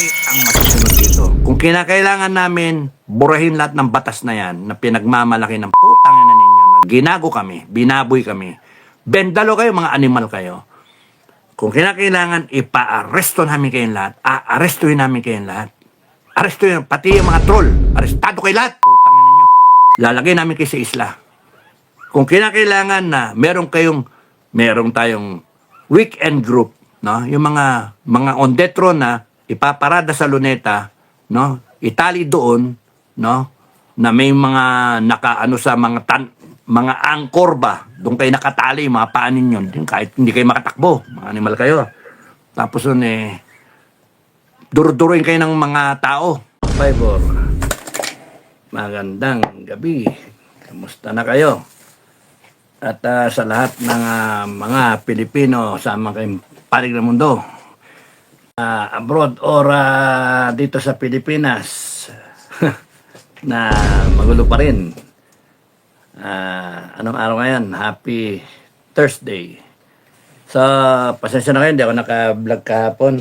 ang masusunod dito. Kung kinakailangan namin burahin lahat ng batas na yan na pinagmamalaki ng putang ina ninyo na ginago kami, binaboy kami, bendalo kayo, mga animal kayo. Kung kinakailangan, ipa-aresto namin kayong lahat. Aarestuhin namin kayong lahat. Arestuhin, pati yung mga troll. Arestado kayo lahat. Putang ina ninyo. Lalagay namin kayo sa isla. Kung kinakailangan na meron tayong weekend group, no? Yung mga on death row na ipaparada sa luneta, no? Itali doon, no? Na may mga nakaano sa mga angkor ba, doon kayo nakatali, mga paanin yun, kahit hindi kayo makatakbo, mga animal kayo. Tapos yun duruduruin kayo ng mga tao. Fiber, magandang gabi. Kamusta na kayo? At sa lahat ng mga Pilipino sa mga panig ng mundo, abroad or dito sa Pilipinas, na magulo pa rin. Anong araw ngayon? Happy Thursday. So, pasensya na kayo, hindi ako naka-vlog kahapon.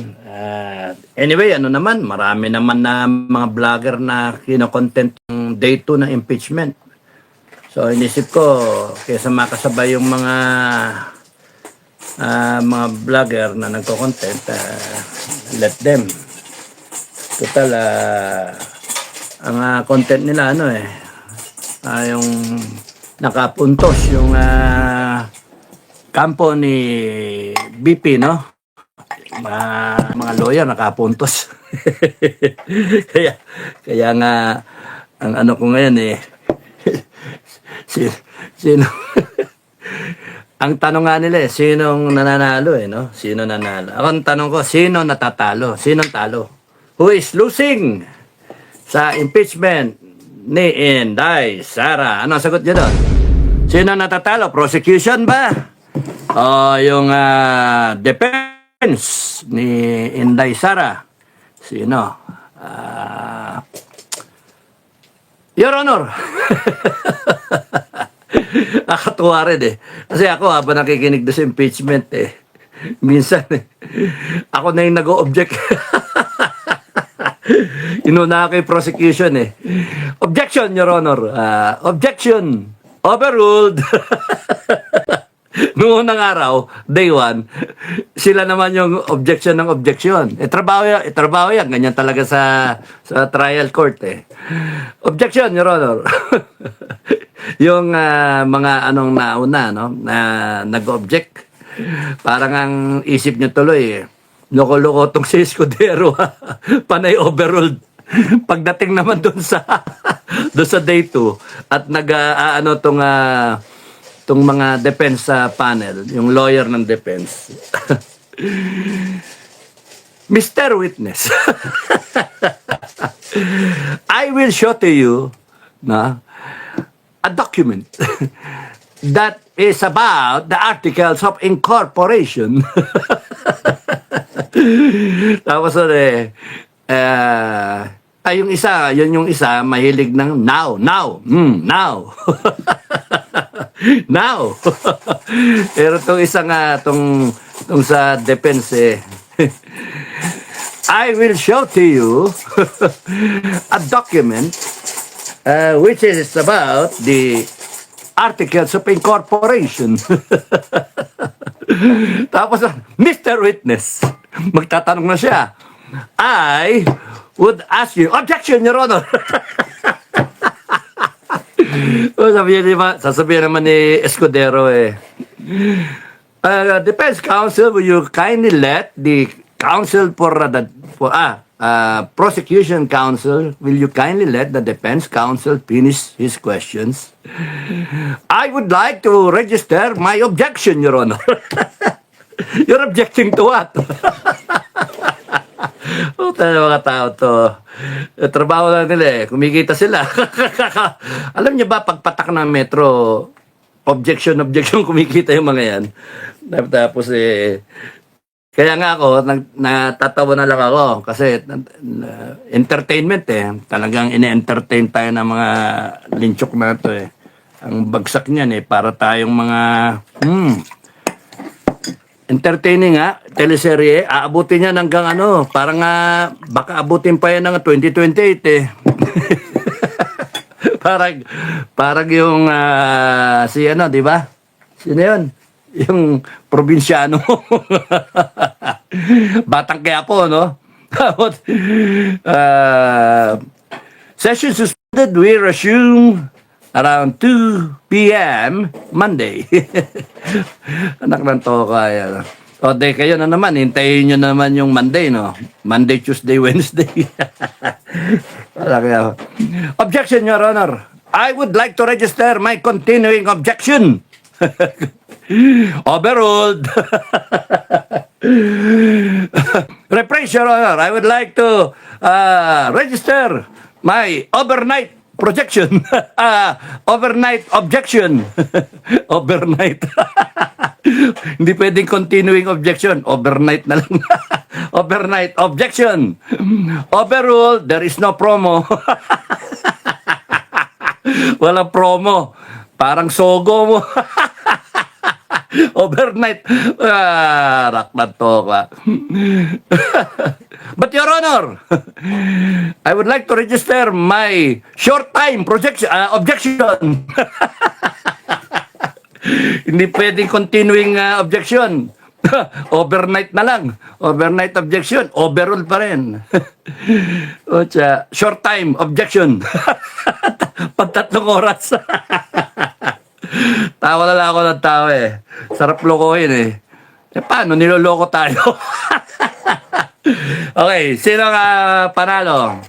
Anyway, marami naman na mga vlogger na kino-content yung day 2 ng impeachment. So, inisip ko, kaysa makasabay yung mga vlogger na nagko-content, let them. Total, ang content nila, yung nakapuntos yung kampo ni BP, no? Mga lawyer nakapuntos. kaya nga, ang ano ko ngayon sino ang tanong nga nila sinong nananalo no? Sino nanalo? Ako ang tanong ko, sino natatalo? Sinong talo? Who is losing sa impeachment ni Inday Sara? Ano ang sagot niyo doon? Sino natatalo? Prosecution ba? O yung defense ni Inday Sara? Sino? Your Honor. Nakatuwa rin Kasi ako habang nakikinig doon sa impeachment minsan ako na yung nag-o-object. Inuna ako yung prosecution Objection, Your Honor. Objection. Overruled. Noong unang araw, day 1, sila naman yung objection ng objection. Trabaho yan. Ganyan talaga sa trial court Objection, Your Honor. Yung mga anong nauna, no? Na nag-object. Parang ang isip niyo tuloy loko-loko tong si Escudero. Panay overruled. Pagdating naman doon sa day 2 at tong mga defense panel, yung lawyer ng defense. Mr. Witness, I will show to you a document that is about the articles of incorporation. Tapos yung isa mahilig ng now. Now. Pero itong isa nga, tong sa defense I will show to you a document which is about the articles of incorporation. Tapos, Mr. Witness, magtatanong na siya. I would ask you, objection, Your Honor. Sasabihin naman ni Escudero Defense Counsel, will you kindly let the counsel prosecution counsel, will you kindly let the defense counsel finish his questions? I would like to register my objection, Your Honor. You're objecting to what? Mga tao to. Trabaho lang nila kumikita sila. Alam niyo ba, pagpatak ng metro, objection, kumikita yung mga yan. Tapos kaya nga ako, natatawa na lang ako kasi entertainment talagang ine-entertain tayo ng mga linchok na ito Ang bagsak niyan para tayong mga entertaining nga, teleserye, aabutin niya hanggang ano, parang baka abutin pa yan ng 2028 eh. parang yung si ano, di ba? Sino yun? Yung probinsyano. Batang Quiapo, no? Tapos, session suspended, we resume around 2 p.m. Monday. Anak ng toka yan. O, de, kayo na naman, hintayin nyo naman yung Monday, no? Monday, Tuesday, Wednesday. Objection, Your Honor. I would like to register my continuing objection. Overruled. Reprise, Your Honor. I would like to register my overnight projection. Overnight objection. Overnight. Hindi pwedeng continuing objection. Overnight na lang. Overnight objection. Overruled. There is no promo. Walang promo. Parang sogo mo. Overnight. Rak na to ka. But Your Honor, I would like to register my short time objection. Hindi pwedeng continuing objection. Overnight na lang. Overnight objection. Overruled pa rin. Ocha, short time objection. Pag 3 oras. Tawa na lang ako ng tao eh. Sarap lokohin eh. Paano niloloko tayo? Okay, sino panalo?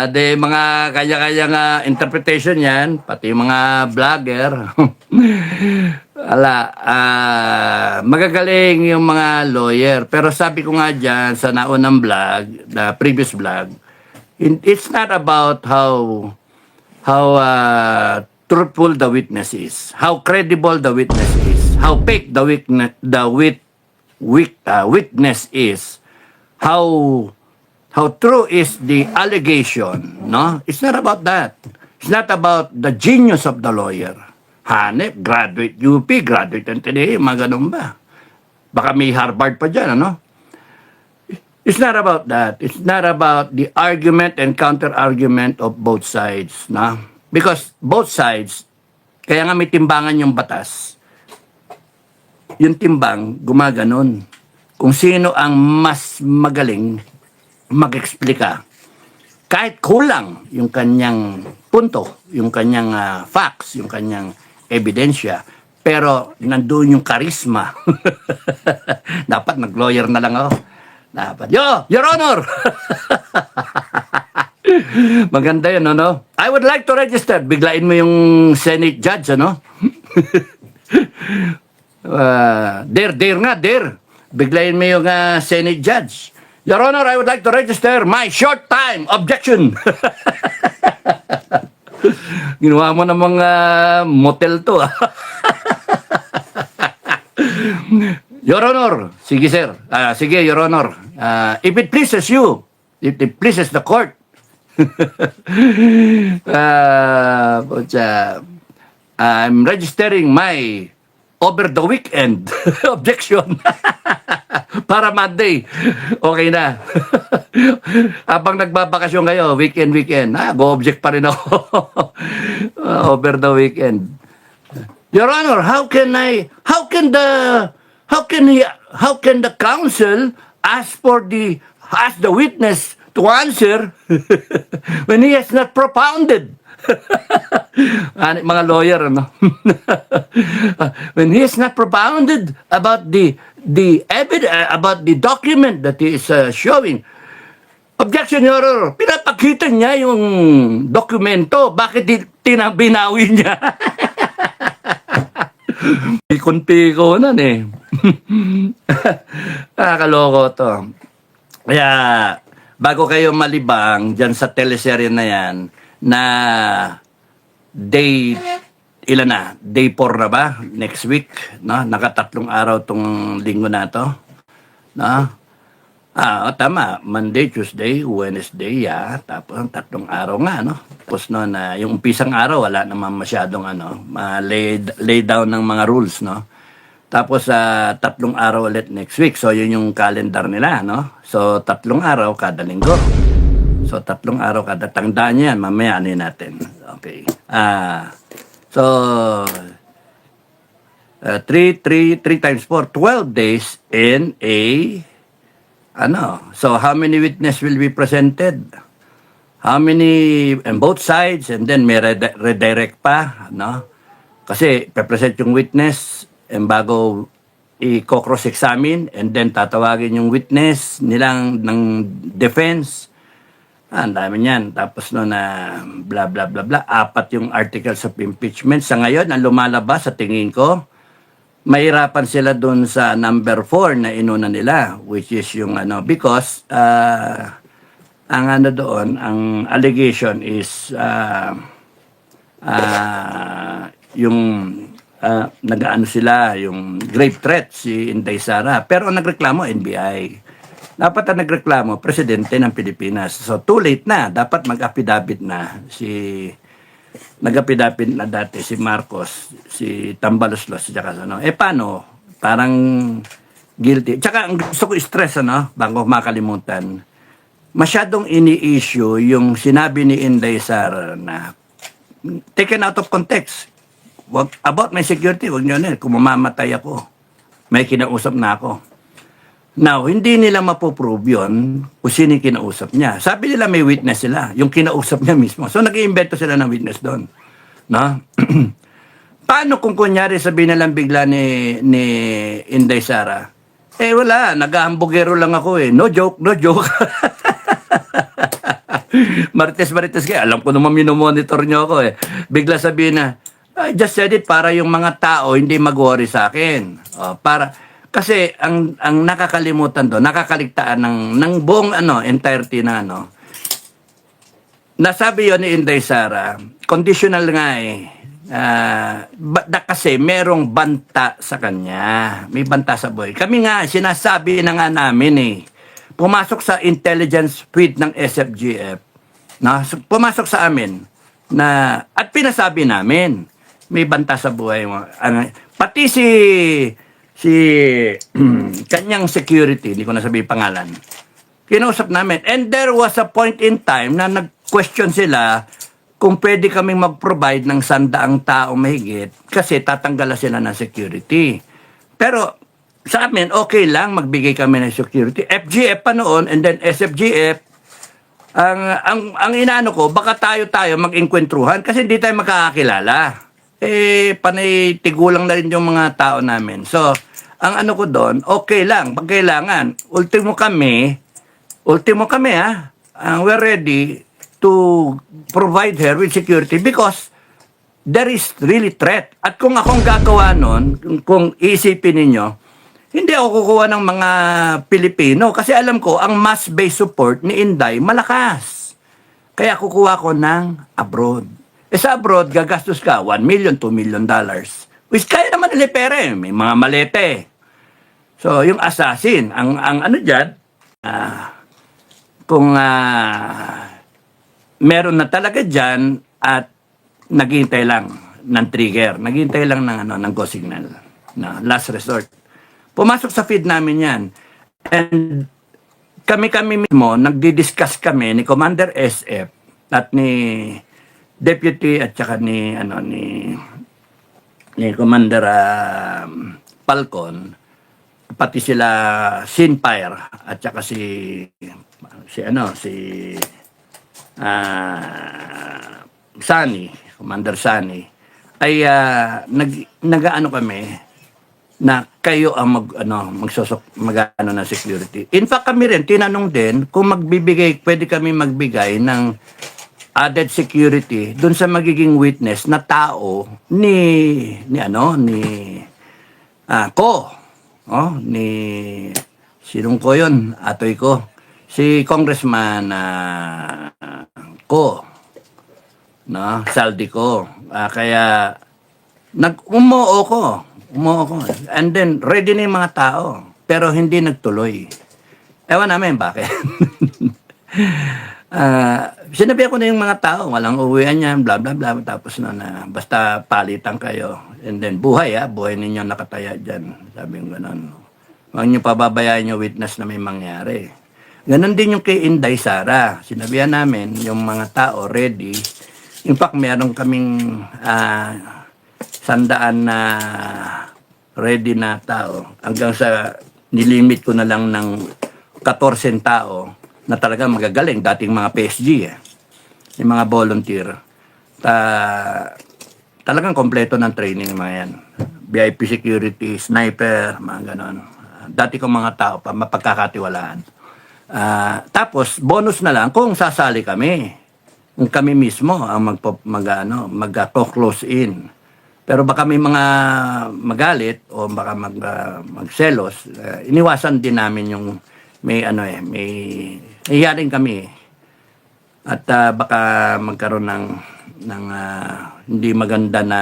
De mga kanya-kanyang interpretation yan, pati mga vlogger. Magagaling yung mga lawyer. Pero sabi ko nga dyan sa naunang vlog, the previous vlog, it's not about how truthful the witness is, how credible the witness is, how fake the witness is, how true is the allegation, no? It's not about that. It's not about the genius of the lawyer. Hanep, graduate UP, graduate NTD, mga ganun ba? Baka may Harvard pa dyan, ano? It's not about that. It's not about the argument and counter-argument of both sides, no? Because both sides, kaya nga may timbangan yung batas. Yung timbang, gumaganon. Kung sino ang mas magaling mag-explika. Kahit kulang yung kanyang punto, yung kanyang facts, yung kanyang ebidensya, pero nandun yung karisma. Dapat nag-lawyer na lang ako. Dapat, Your Honor! Maganda yun, ano? I would like to register. Biglain mo yung Senate judge, ano? Dare nga. Biglain mo yung Senate judge. Your Honor, I would like to register my short time objection. Ginawa mo namang motel to. Your Honor, sige sir. Sige, Your Honor. If it pleases you, if it pleases the court, I'm registering my over the weekend objection. Para Monday. Okay na. Habang nagbabakasyon kayo, weekend, go-object pa rin ako. Over the weekend. Your Honor, how can the counsel ask the witness to answer when he has not propounded? Mga lawyer, ano? When he has not propounded about the evidence, about the document that he is showing. Objection, Your Honor. Pinapakita niya yung dokumento. Bakit binawi niya? Pikon-piko na eh. Nakakaloko to. Kaya, bago kayo malibang dyan sa teleserye na yan, na day 4 na ba? Next week, no? Nakatatlong araw tong linggo na to. No? Tama. Monday, Tuesday, Wednesday, tapos ang 3 araw nga, no? Tapos no, yung umpisang araw, wala naman masyadong lay down ng mga rules, no? Tapos 3 araw ulit next week. So yun yung calendar nila, no? So 3 araw kada linggo. So 3 araw kada. Tandaan niyo yan, mamaya ano yun natin. Okay. So 3 times 4, 12 days in a So how many witness will be presented? How many on both sides, and then may redirect pa, no? Kasi pe-present yung witness and bago i-cross examine, and then tatawagin yung witness nilang ng defense. Ang dami niyan. Tapos no na blah blah blah blah, 4 yung articles of impeachment. Sa ngayon, ang lumalabas sa tingin ko, mahirapan sila dun sa number 4 na inuna nila, which is yung because ang doon, ang allegation is yung nag-ano sila, yung grave threat si Inday Sara. Pero ang nagreklamo, NBI. Dapat ang nagreklamo, Presidente ng Pilipinas. So, too late na. Dapat mag-affidavit na nag-affidavit na dati si Marcos, si Tambaloslos, tsaka paano? Parang guilty. Tsaka ang gusto ko stress, bago makalimutan, masyadong ini-issue yung sinabi ni Inday Sara na taken out of context. About my security, wag nyo na, kung mamamatay ako, may kinausap na ako. Now, hindi nila mapoprove yun kung sino yung kinausap niya. Sabi nila may witness sila, yung kinausap niya mismo. So, nag-iimbento sila ng witness doon. No? Paano kung kunyari sabihin na lang bigla ni Inday Sara, wala, nag-aambugero lang ako no joke, no joke. Marites kayo, alam ko naman minomonitor nyo ako Bigla sabihin na, I just said it para yung mga tao hindi mag-worry sa akin. Kasi ang nakakalimutan doon, nakakaligtaan ng buong entirety na nasabi yon ni Inday Sara, conditional nga kasi merong banta sa kanya. May banta sa buhay. Kami nga, sinasabi na nga namin pumasok sa intelligence feed ng SFGF, pumasok sa amin, at pinasabi namin, may banta sa buhay mo. Pati si kanyang security, hindi ko na sabihin pangalan, kinausap namin. And there was a point in time na nag-question sila kung pwede kaming mag-provide ng 100 tao mahigit kasi tatanggalan sila ng security. Pero sa amin, okay lang, magbigay kami ng security. FGF pa noon, and then SFGF, ang inaano ko, baka tayo mag-enkwentruhan kasi hindi tayo makakakilala. Panay tigulang na rin yung mga tao namin. So, ang ano ko doon, okay lang, pag kailangan, ultimo kami, we're ready to provide her with security because there is really threat. At kung akong gagawa nun, kung isipin ninyo, hindi ako kukuha ng mga Pilipino kasi alam ko, ang mass-based support ni Inday malakas. Kaya kukuha ko ng abroad. Sa abroad, gagastos ka $1 million, $2 million. Which kaya naman nila pera may mga malete. So, yung assassin, ang ano dyan, kung meron na talaga dyan at naghihintay lang ng trigger, naghihintay lang ng go signal, na last resort. Pumasok sa feed namin yan. And kami mismo, nagdi-discuss kami ni Commander SF at ni Deputy at saka ni Commander Falcon, pati sila Sinfire at saka si Sani, Commander Sani, ay nag-ano kami na kayo ang mag-ano na security. In fact, kami rin tinanong din kung pwede kami magbigay ng added security doon sa magiging witness na tao ni sinong ko yun, atoy ko, si Congressman Saldi ko. Kaya umuo ko. And then ready na yung mga tao pero hindi nagtuloy. Ewan namin bakit. Sinabi ko na yung mga tao, walang uwian yan, bla bla bla. Tapos na, basta palitan kayo. And then, buhay buhay ninyo nakataya dyan. Sabi ko gano'n. Huwag niyo pababayaan yung witness na may mangyari. Ganon din yung kay Inday Sara. Sinabihan namin, yung mga tao ready. In fact, meron kaming 100 na ready na tao. Hanggang sa nilimit ko na lang ng 14 tao na talaga magagaling. Dating mga PSG yung mga volunteer. Talagang kompleto ng training mga yan. VIP security, sniper, mga ganon. Dati kong mga tao pa, mapagkakatiwalaan. Tapos, bonus na lang kung sasali kami. Kung kami mismo ang mag-close in. Pero baka may mga magalit o baka magselos, iniwasan din namin yung may hiyarin kami. At baka magkaroon ng hindi maganda na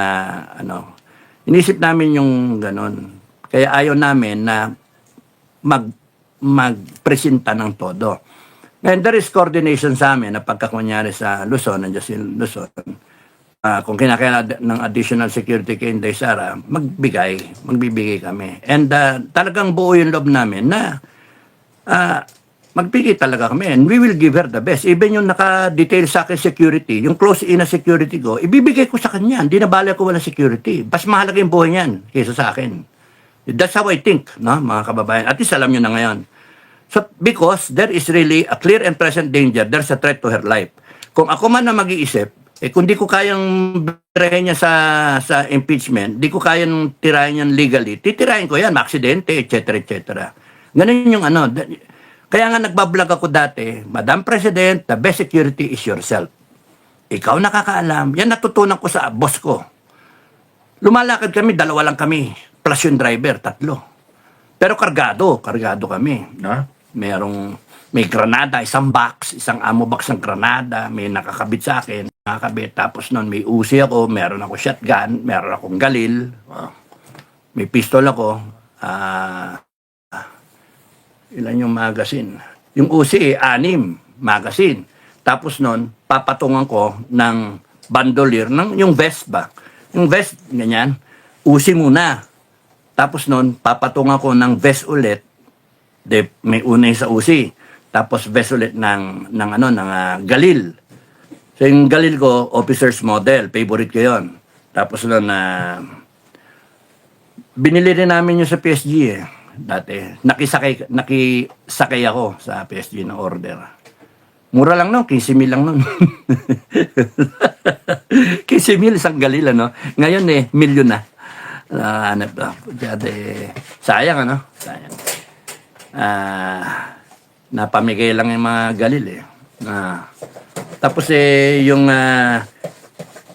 inisip namin yung ganon. Kaya ayaw namin na magpresenta ng todo. And there is coordination sa amin na pagkakunyari sa Luzon, nandiyan si Luzon, kung kinakailangan ng additional security kay Inday Sara, magbibigay kami. And talagang buo yung loob namin na magbigay talaga kami. And we will give her the best. Even yung naka-detail sa akin security, yung close-in na security ko, ibibigay ko sa kanya. Hindi na bala ko wala security. Mas mahalaga yung buhay niyan kaysa sa akin. That's how I think, no, mga kababayan. At least alam nyo na ngayon. So, because there is really a clear and present danger, there's a threat to her life. Kung ako man na mag-iisip, kung di ko kayang birahin niya sa impeachment, di ko kayang tirahin yan legally, titirahin ko yan, maaksidente, etc. etc. Ganun yung Kaya nga nagbablog ako dati, Madam President, the best security is yourself. Ikaw nakakaalam. Yan natutunan ko sa boss ko. Lumalakad kami, 2 lang kami. Plus yung driver, 3. Pero kargado kami. No? May granada, isang box, isang ammo box ng granada, may nakakabit sa akin. Tapos noon may Uzi ako, meron ako shotgun, meron akong galil, may pistol ako, ilan yung magazine? Yung Uzi 6 magazine. Tapos noon, papatungan ko ng bandolier, yung vest ba? Yung vest, ganyan, Uzi muna. Tapos noon, papatungan ko ng vest ulit, may una sa Uzi. Tapos vest ulit ng galil. So yung galil ko, officer's model. Favorite ko yun. Tapos noon, binili rin namin yun sa PSG dati. Nakisakay ako sa PSG na order. Mura lang no, 15,000 lang nun. 15,000 isang galil, Ngayon milyon na. Sayang, Sayang. Napamigay lang yung mga galil, Tapos yung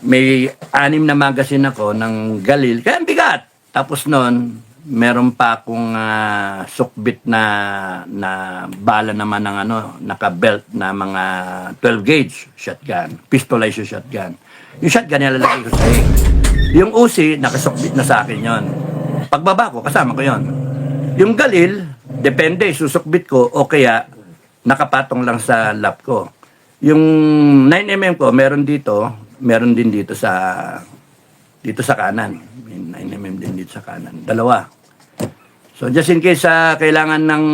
may 6 na magazine ako ng galil, kaya ang bigat. Tapos noon, meron pa akong sukbit na bala naman ng naka-belt na mga 12 gauge shotgun, pistolized shotgun. Yung shotgun nilalagay ko sa yung Uzi, nakasukbit na sa akin yon. Pagbaba ko, kasama ko yon. Yung galil, depende, susukbit ko o kaya nakapatong lang sa lap ko. Yung 9mm ko, meron din dito sa kanan. May 9mm din dito sa kanan. 2. So, just in case kailangan ng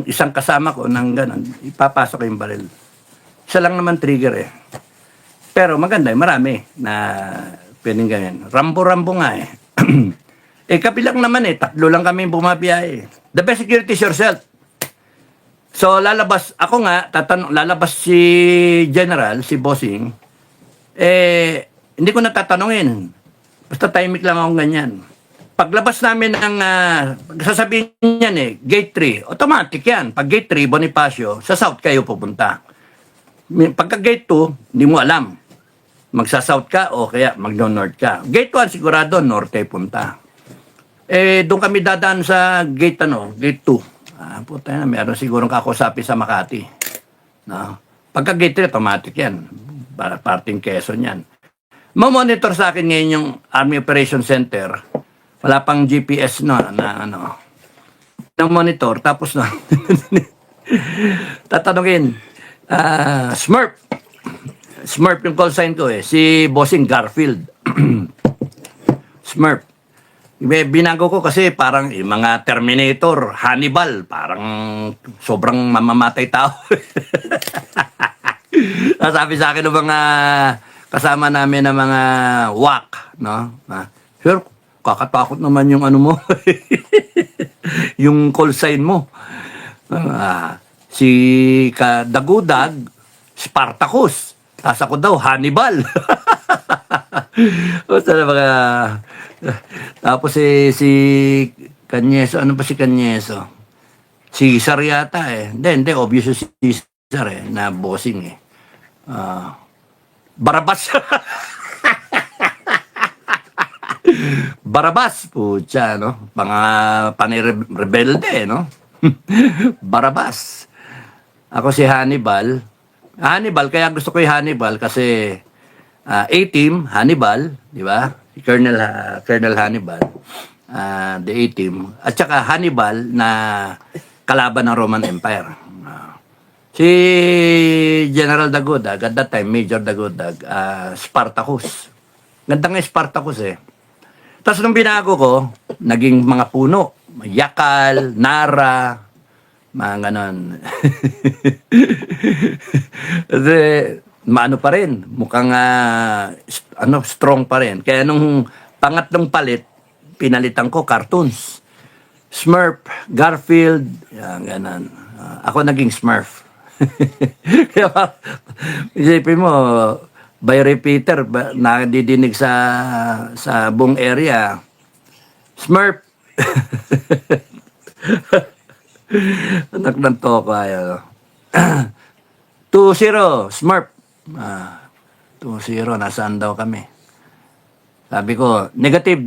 isang kasama ko ng ganun, ipapasok ko yung baril. Isa lang naman trigger Pero maganda, marami na pwedeng ganyan. Rambo-rambo nga kabilang naman 3 lang kami bumabiyahe. The best security is yourself. So, lalabas, ako nga, lalabas si General, si Bossing, hindi ko natatanungin. Basta timing lang akong ganyan. Paglabas namin ng, sasabihin niyan gate 3, automatic yan. Pag gate 3, Bonifacio, sa south kayo pupunta. Pagka gate 2, hindi mo alam. Magsa-south ka o kaya mag-north ka. Gate 1, sigurado, norte punta. Doon kami dadaan sa gate, gate 2. Puta na, meron sigurong kakusapin sa Makati. No? Pagka gate 3, automatic yan. Para parting Quezon yan. Mamonitor sa akin ngayon yung Army Operation Center. Wala pang GPS na monitor. Tapos tatanungin, Smurf, Smurf yung call sign ko eh. Si Bossing Garfield. Smurf. Binago ko kasi parang mga Terminator, Hannibal, parang sobrang mamamatay tao. Sabi sa akin ng mga kasama namin ng mga wak, no? Sir, kakatakot naman yung ano mo. Yung call sign mo. Si Dagudag, Spartacus. Tapos ako daw, Hannibal. O sana mga... Tapos si Canyeso, ano pa si Canyeso? Si Cesar yata eh. Hindi, obvious si Cesar eh, na bossing eh. Barabas. Barabas, putya, no? Rebelde, no? Barabas. Ako si Hannibal. Hannibal, kaya gusto ko yung Hannibal kasi A-Team, Hannibal, di ba? Si Colonel Hannibal, the A-Team. At saka Hannibal na kalaban ng Roman Empire. Si General Dagudag, at that time, Major Dagudag, Spartacus. Ganda nga yung Spartacus eh. Tapos nung binago ko, naging mga puno. Yakal, Nara, mga ganon. Kasi, maano pa rin. Mukhang, strong pa rin. Kaya nung pangatlong palit, pinalitan ko cartoons. Smurf, Garfield, yan, ganon. Ako naging Smurf. Kaya, isipin mo, by repeater, nadidinig sa buong area. Smurf. Anak ng toka. 2-0, Smurf. 2-0, nasaan daw kami? Sabi ko, negative.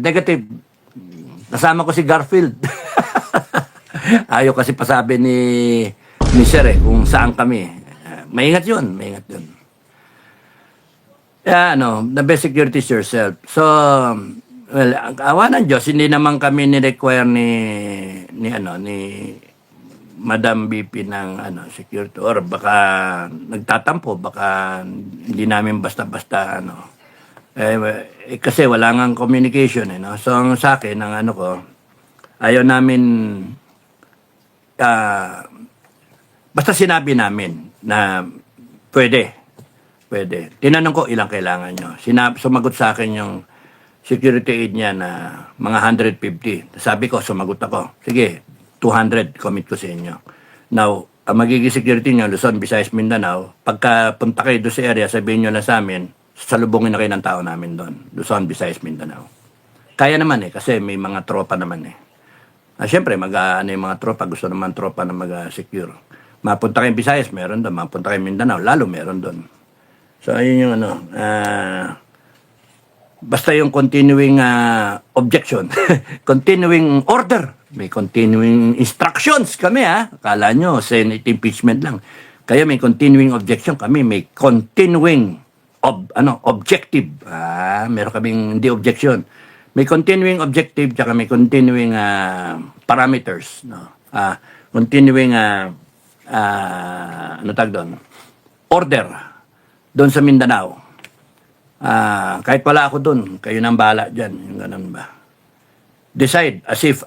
Kasama ko si Garfield. Ayaw kasi pasabi ni Sir eh, kung saan kami. Maingat yun. The best security is yourself. So, well, awa ng Diyos, hindi naman kami ni-require ni Madam BP ng security, or baka nagtatampo, baka hindi namin basta-basta kasi wala ngang communication no? So sa akin ang ko, ayaw namin basta sinabi namin na pwede. Tinanong ko ilang kailangan nyo. Sumagot sa akin yung security aid niya na mga 150. Sabi ko, sumagot ako. Sige, 200 commit ko sa inyo. Now, ang magiging security nyo, Luzon, Visayas, Mindanao, pagka punta kayo doon sa area, sabihin nyo lang sa amin, salubungin na kayo ng tao namin doon. Luzon, Visayas, Mindanao. Kaya naman kasi may mga tropa naman Siyempre, yung mga tropa, gusto naman tropa na mag-secure. Mapunta kayong Visayas, meron doon. Mapunta kayong Mindanao, lalo meron doon. So, ayun yung basta yung continuing objection, continuing order, may continuing instructions kami Akala nyo, Senate impeachment lang. Kaya may continuing objection kami, may continuing objective. Meron kaming hindi objection. May continuing objective, tsaka may continuing parameters. Continuing, order doon sa Mindanao. Kahit wala ako doon, kayo nang bahala dyan. Yung ganun ba? Decide as if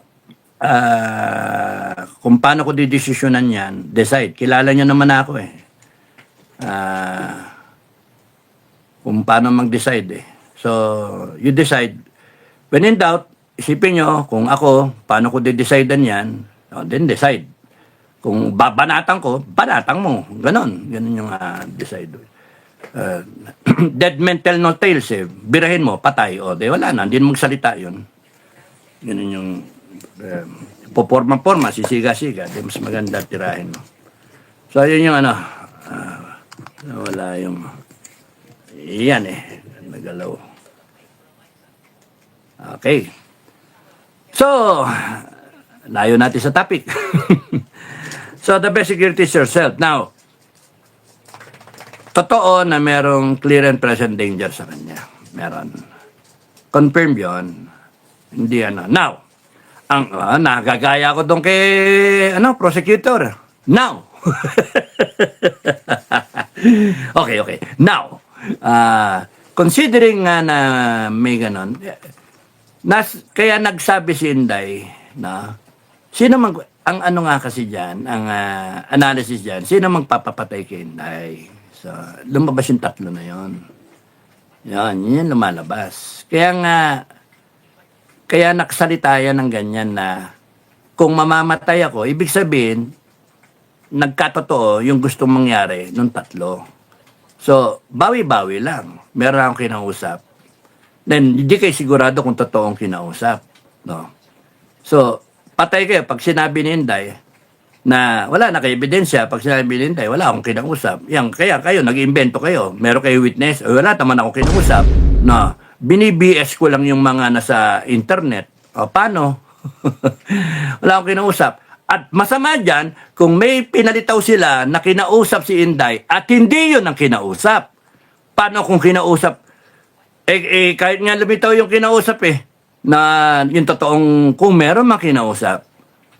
kung paano ko didesisyonan yan, decide. Kilala nyo naman ako kung paano mag-decide So, you decide. When in doubt, isipin nyo kung ako, paano ko didecidean yan, then decide. Kung babanatan ko, banatan mo. Ganon yung decide. Dead men tell no tales birahin mo, patay di wala na, hindi magsalita yun. Ganun yung poporma-porma, sisiga-siga, di mas maganda tirahin mo. So yun yung wala yung yan nagalaw. Okay, so layo natin sa topic. So the best security is yourself. Now, totoo na merong clear and present danger sa kanya. Meron. Confirm yun. Hindi Now, nagagaya ko doon kay, prosecutor. Now. Okay. Now, Considering nga na may ganon, kaya nagsabi si Inday na sino mang, ang ano nga kasi dyan, ang analysis dyan, sino magpapapatay kay Inday. So, lumabas yung tatlo na yon. Yan lumalabas. Kaya nakasalita yan ng ganyan na kung mamamatay ako, ibig sabihin, nagkatotoo yung gustong mangyari nung tatlo. So, bawi-bawi lang. Meron akong kinausap. Then, hindi kayo sigurado kung totoong kinausap. No? So, patay kayo pag sinabi ni Inday na wala na kayo ebidensya. Pag sinabi ni Inday, wala akong kinausap. Yan, kaya kayo, nag-imbento kayo. Meron kayo witness. O wala, taman akong kinausap. No, bini-BS ko lang yung mga nasa internet. O, paano? Wala akong kinausap. At masama dyan, kung may pinalitaw sila na kinausap si Inday at hindi yun ang kinausap. Paano kung kinausap? Kahit nga lumitaw yung kinausap na yung totoong kung meron mang kinausap,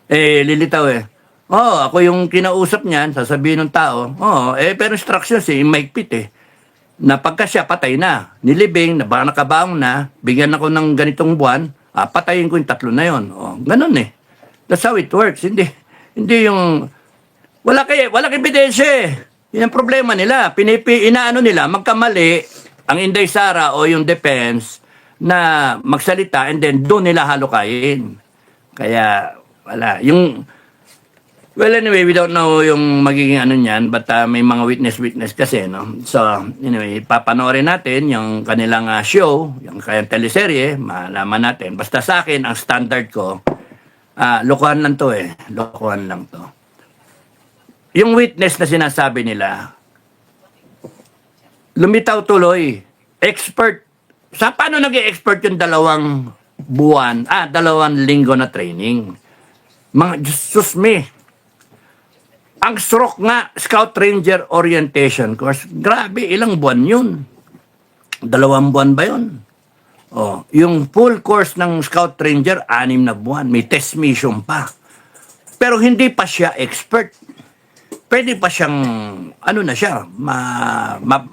lilitaw ako yung kinausap niyan, sasabihin ng tao, pero instructions maigpit na pagka siya patay na, nilibing, na baka nakabaong na, bigyan ako ng ganitong buwan, patayin ko yung tatlo na yun. Ganun That's how it works. Hindi yung, walang ebidensya Yan ang problema nila. Inaano nila, magkamali, ang Inday Sara o yung defense na magsalita and then doon nila halukayin. Kaya, wala. Well, anyway, we don't know yung magiging ano niyan, but may mga witness kasi, no? So, anyway, papanoorin natin yung kanilang show, yung kayang teleserye, malaman natin. Basta sa akin, ang standard ko, lokohan lang to Lokohan lang to. Yung witness na sinasabi nila, lumitaw tuloy, expert. Sa paano nag-expert yung 2 linggo na training? Mga, Jesus me. Ang stroke nga, Scout Ranger Orientation Course, grabe, ilang buwan yun? 2 buwan ba yun? Yung full course ng Scout Ranger, 6 na buwan. May test mission pa. Pero hindi pa siya expert. Pwede pa siyang,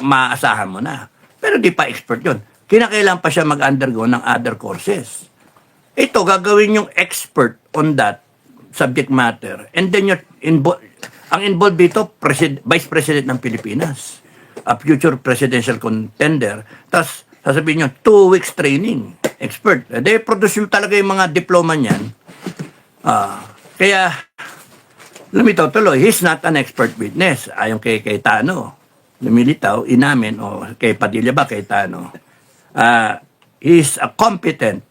maasahan mo na. Pero di pa expert yun. Kinakailangan pa siya mag-undergo ng other courses. Ito, gagawin yung expert on that subject matter. And then ang involved dito, Vice President ng Pilipinas. A future presidential contender. Tapos, sasabihin nyo, 2 weeks training. Expert. They produce yung talaga yung mga diploma niyan. Kaya, lumitaw tuloy, he's not an expert witness. Ayon kay Tano, lumilitaw, inamin, kay Padilla ba, kay Tano, he's a competent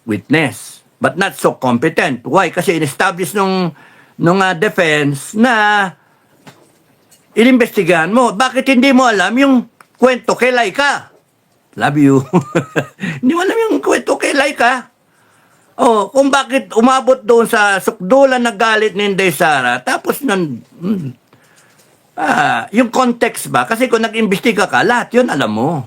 witness, but not so competent. Why? Kasi in-establish nung defense na inimbestigahan mo. Bakit hindi mo alam yung kwento kay Laika? Love you. Hindi mo alam yung kwento kay Laika? Kung bakit umabot doon sa sukdulan na galit ni Inday Sara, tapos yung context ba? Kasi kung nag-imbestiga ka, lahat yun alam mo.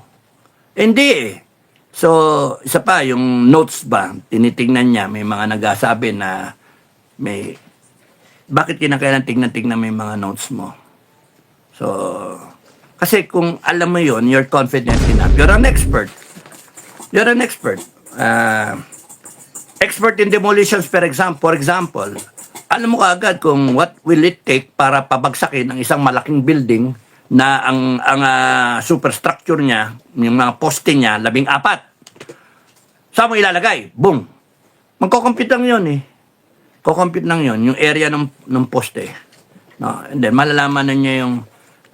Hindi So, isa pa, yung notes ba, tinitingnan niya, may mga nagsasabi na bakit kinakailan tingnan may mga notes mo? So, kasi kung alam mo yun, you're confident enough. You're an expert. You're an expert. Expert in demolitions, for example, alam mo kaagad kung what will it take para pabagsakin ang isang malaking building na ang superstructure niya, yung mga poste niya, 14. Saan mo ilalagay? Boom! Magko-compute lang yun Ko-compute lang yun, yung area ng poste. No? And then, malalaman na niya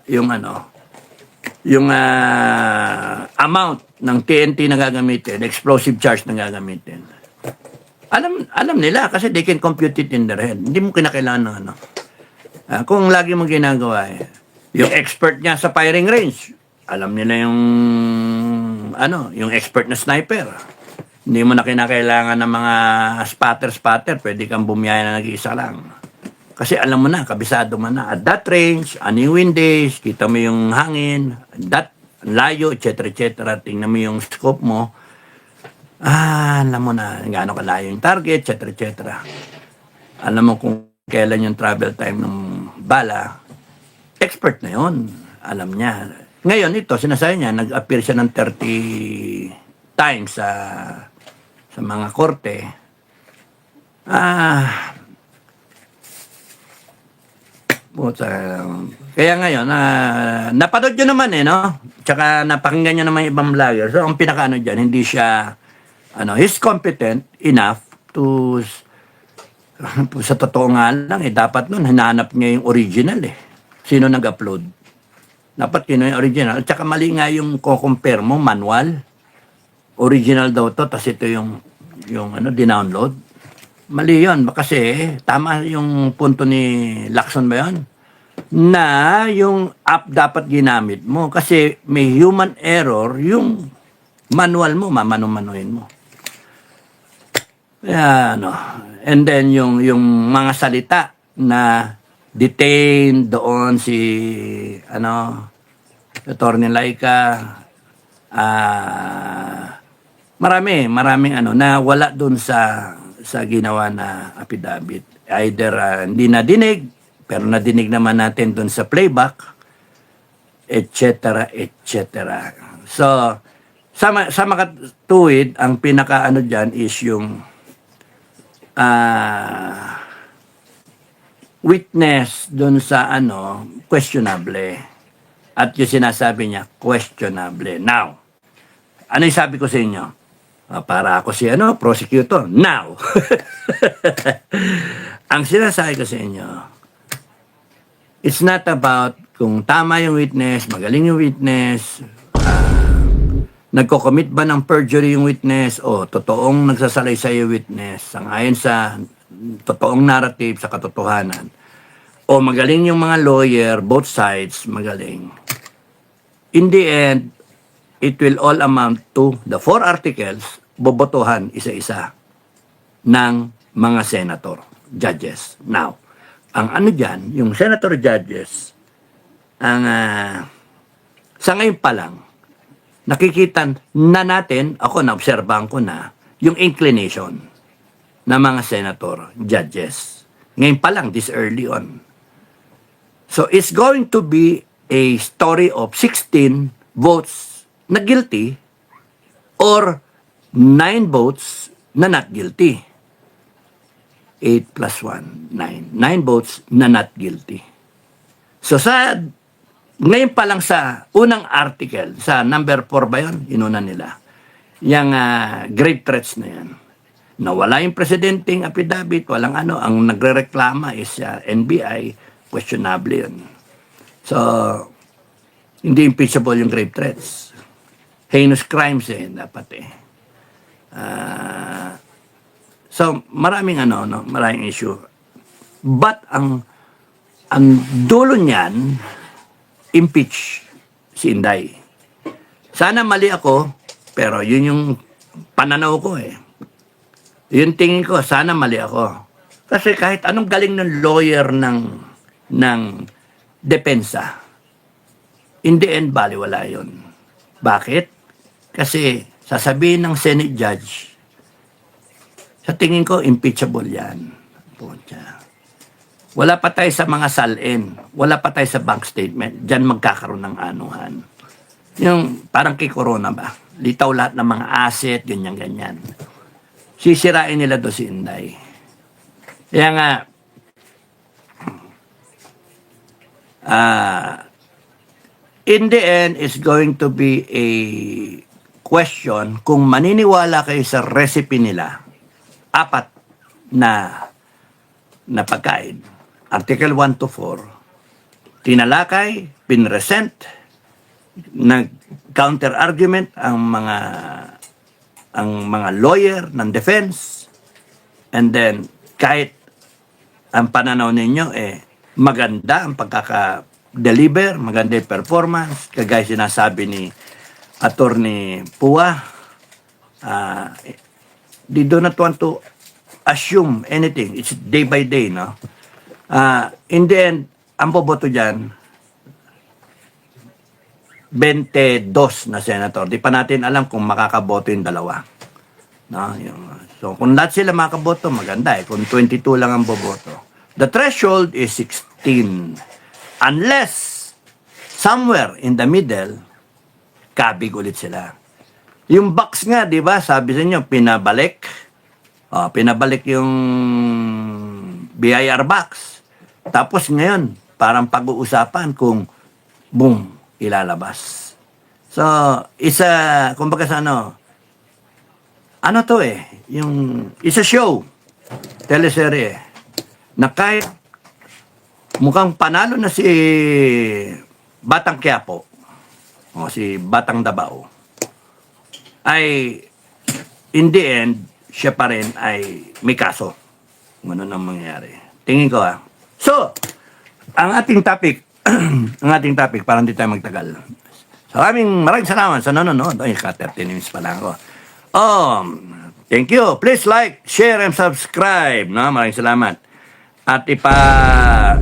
yung amount ng TNT na gagamitin, explosive charge na gagamitin. Alam nila kasi they can compute it in their head. Hindi mo kinakailangan kung lagi mo ginagawa yung expert niya sa firing range, alam nila yung expert na sniper. Hindi mo na kinakailangan ng mga spatter, pwede kang bumiyaya na nag-iisa lang. Kasi alam mo na, kabisado mo na. At that range, ano yung wind days, kita mo yung hangin, that layo, etc. Tingnan mo yung scope mo. Alam mo na, gaano kalayo yung target, etc. Alam mo kung kailan yung travel time ng bala. Expert na yon, alam niya. Ngayon, ito, sinasabi niya, nag-appear siya ng 30 times sa mga korte. Puta. Kaya ngayon, napanood nyo naman no? Tsaka napakinggan nyo naman yung ibang vlogger. So, ang pinakaano dyan, hindi siya, he's competent enough to, sa totoo nga lang, dapat nun, hinahanap niya yung original Sino nag-upload? Dapat yun yung original. At saka mali nga yung compare mo, manual. Original daw to, tas ito yung dinownload. Mali yun. Kasi, tama yung punto ni Lacson ba yun? Na yung app dapat ginamit mo. Kasi may human error, yung manual mo, mamano-manuin mo. Kaya, and then, yung mga salita na detained doon si, Attorney Laika, maraming na wala doon sa ginawa na affidavit. Either hindi nadinig, pero nadinig naman natin doon sa playback, etc., etc. So, sa makatuwid, ang pinaka dyan is yung witness doon sa questionable. At yung sinasabi niya, questionable. Now, ano yung sabi ko sa inyo? Para ako si prosecutor. Now! Ang sinasabi ko sa inyo, it's not about kung tama yung witness, magaling yung witness, nagko-commit ba ng perjury yung witness, o totoong nagsasalaysay yung witness, sangayon sa totoong narrative, sa katotohanan, o magaling yung mga lawyer, both sides, magaling. In the end, it will all amount to the 4 articles, bobotohan isa-isa ng mga senator, judges. Now, ang dyan, yung senator judges, sa ngayon pa lang, nakikita na natin, ako na-obserbahan ko na, yung inclination ng mga senator, judges. Ngayon pa lang, this early on. So, it's going to be a story of 16 votes na guilty or 9 votes na not guilty. 8 plus 1, 9. 9 votes na not guilty. So, ngayon pa lang sa unang article, sa number 4 ba yun? Inuna nila. Yung grave threats na yan. Nawala yung presidenteng affidavit, walang ang nagre-reklama is NBI, questionable yun. So, hindi impeachable yung grave threats. Heinous crimes dapat so, maraming maraming issue. But, ang dulo niyan, impeach si Inday. Sana mali ako, pero yun yung pananaw ko Yun tingin ko, sana mali ako. Kasi kahit anong galing ng lawyer ng depensa, in the end, baliwala yun. Bakit? Kasi sasabihin ng Senate judge, sa tingin ko, impeachable yan. Pucha. Wala pa tayo sa mga salin. Wala pa tayo sa bank statement. Diyan magkakaroon ng anuhan. Yung parang kay Corona ba? Litaw lahat ng mga asset, ganyan-ganyan. Sisirain nila do si Inday. Kaya nga, in the end, it's going to be a question kung maniniwala kayo sa recipe nila. 4 na pagkain. Article 1 to 4. Tinalakay, pinresent, nag-counter-argument ang mga lawyer ng defense, and then kahit ang pananaw ninyo maganda ang pagkaka-deliver, maganda yung performance, kagaya sinasabi ni Attorney Pua, they do not want to assume anything. It's day by day, no? In the end, ang boboto dyan, 22 na senator. Di pa natin alam kung makakaboto yung dalawa. No? So, kung lahat sila makaboto, maganda Kung 22 lang ang boboto. The threshold is 16. Unless somewhere in the middle, kabig ulit sila. Yung box nga, di ba, sabi sa inyo, pinabalik. Pinabalik yung BIR box. Tapos ngayon, parang pag-uusapan kung boom, ilalabas. So, kumbaga sa ano to isa show, teleserye, na kahit mukhang panalo na si Batang Quiapo, o si Batang Davao, ay in the end, siya pa rin ay may kaso. Ano nang mangyayari? Tingin ko So, ang ating topic, para hindi tayo magtagal. So, maraming salamat sa nanonood. Ay, 30 minutes pa lang ako. Thank you. Please like, share, and subscribe. No? Maraming salamat. At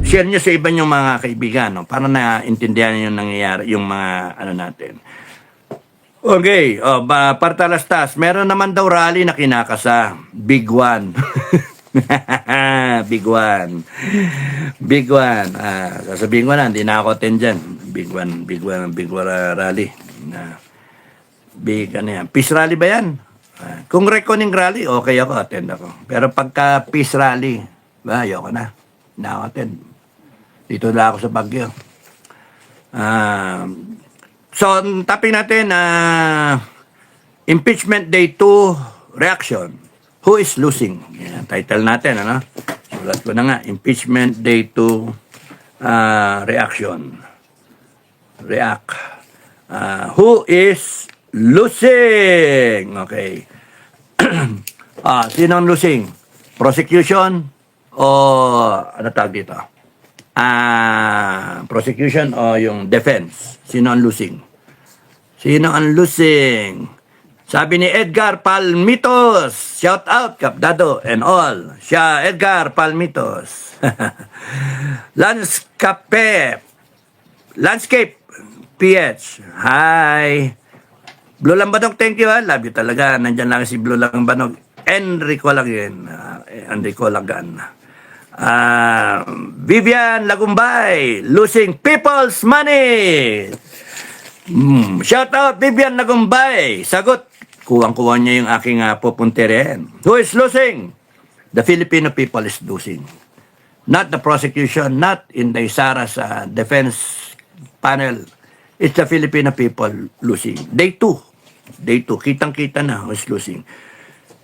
share nyo sa iba yung mga kaibigan, no? Para naintindihan yung nangyayari, yung mga natin. Okay, Partalastas, meron naman daw rally na kinakasa. Big one. Big one. Big one. Sasabihin ko na, hindi na ako attend dyan. Big one rally. Peace rally ba yan? Kung reckoning rally, okay ako, attend ako. Pero pagka peace rally, ayoko na. Hindi ako attend. Dito na ako sa Baguio. So, topic natin, Impeachment Day 2 Reaction. Who is losing? Yan, title natin, Sulat ko na nga, Impeachment Day 2 Reaction. React. Who is losing? Okay. Sino ang losing? Prosecution o ano tawag dito? Prosecution o yung defense? Sino ang losing? Sino ang losing? Sabi ni Edgar Palmitos, shout out Kapdado and all. Siya, Edgar Palmitos. Landscape PH. Hi. Blue Lambanog, thank you. Love you talaga. Nandyan lang si Blue Lambanog. Enrico lang yun. Enrico Lagan. Vivian Lagumbay, losing people's money. Shout out Vivian Lagumbay. Sagot, kuwang-kuwa niya yung aking pupuntirin. Who is losing? The Filipino people is losing. Not the prosecution, not in the Sara's defense panel. It's the Filipino people losing. Day 2. Kitang-kita na who is losing.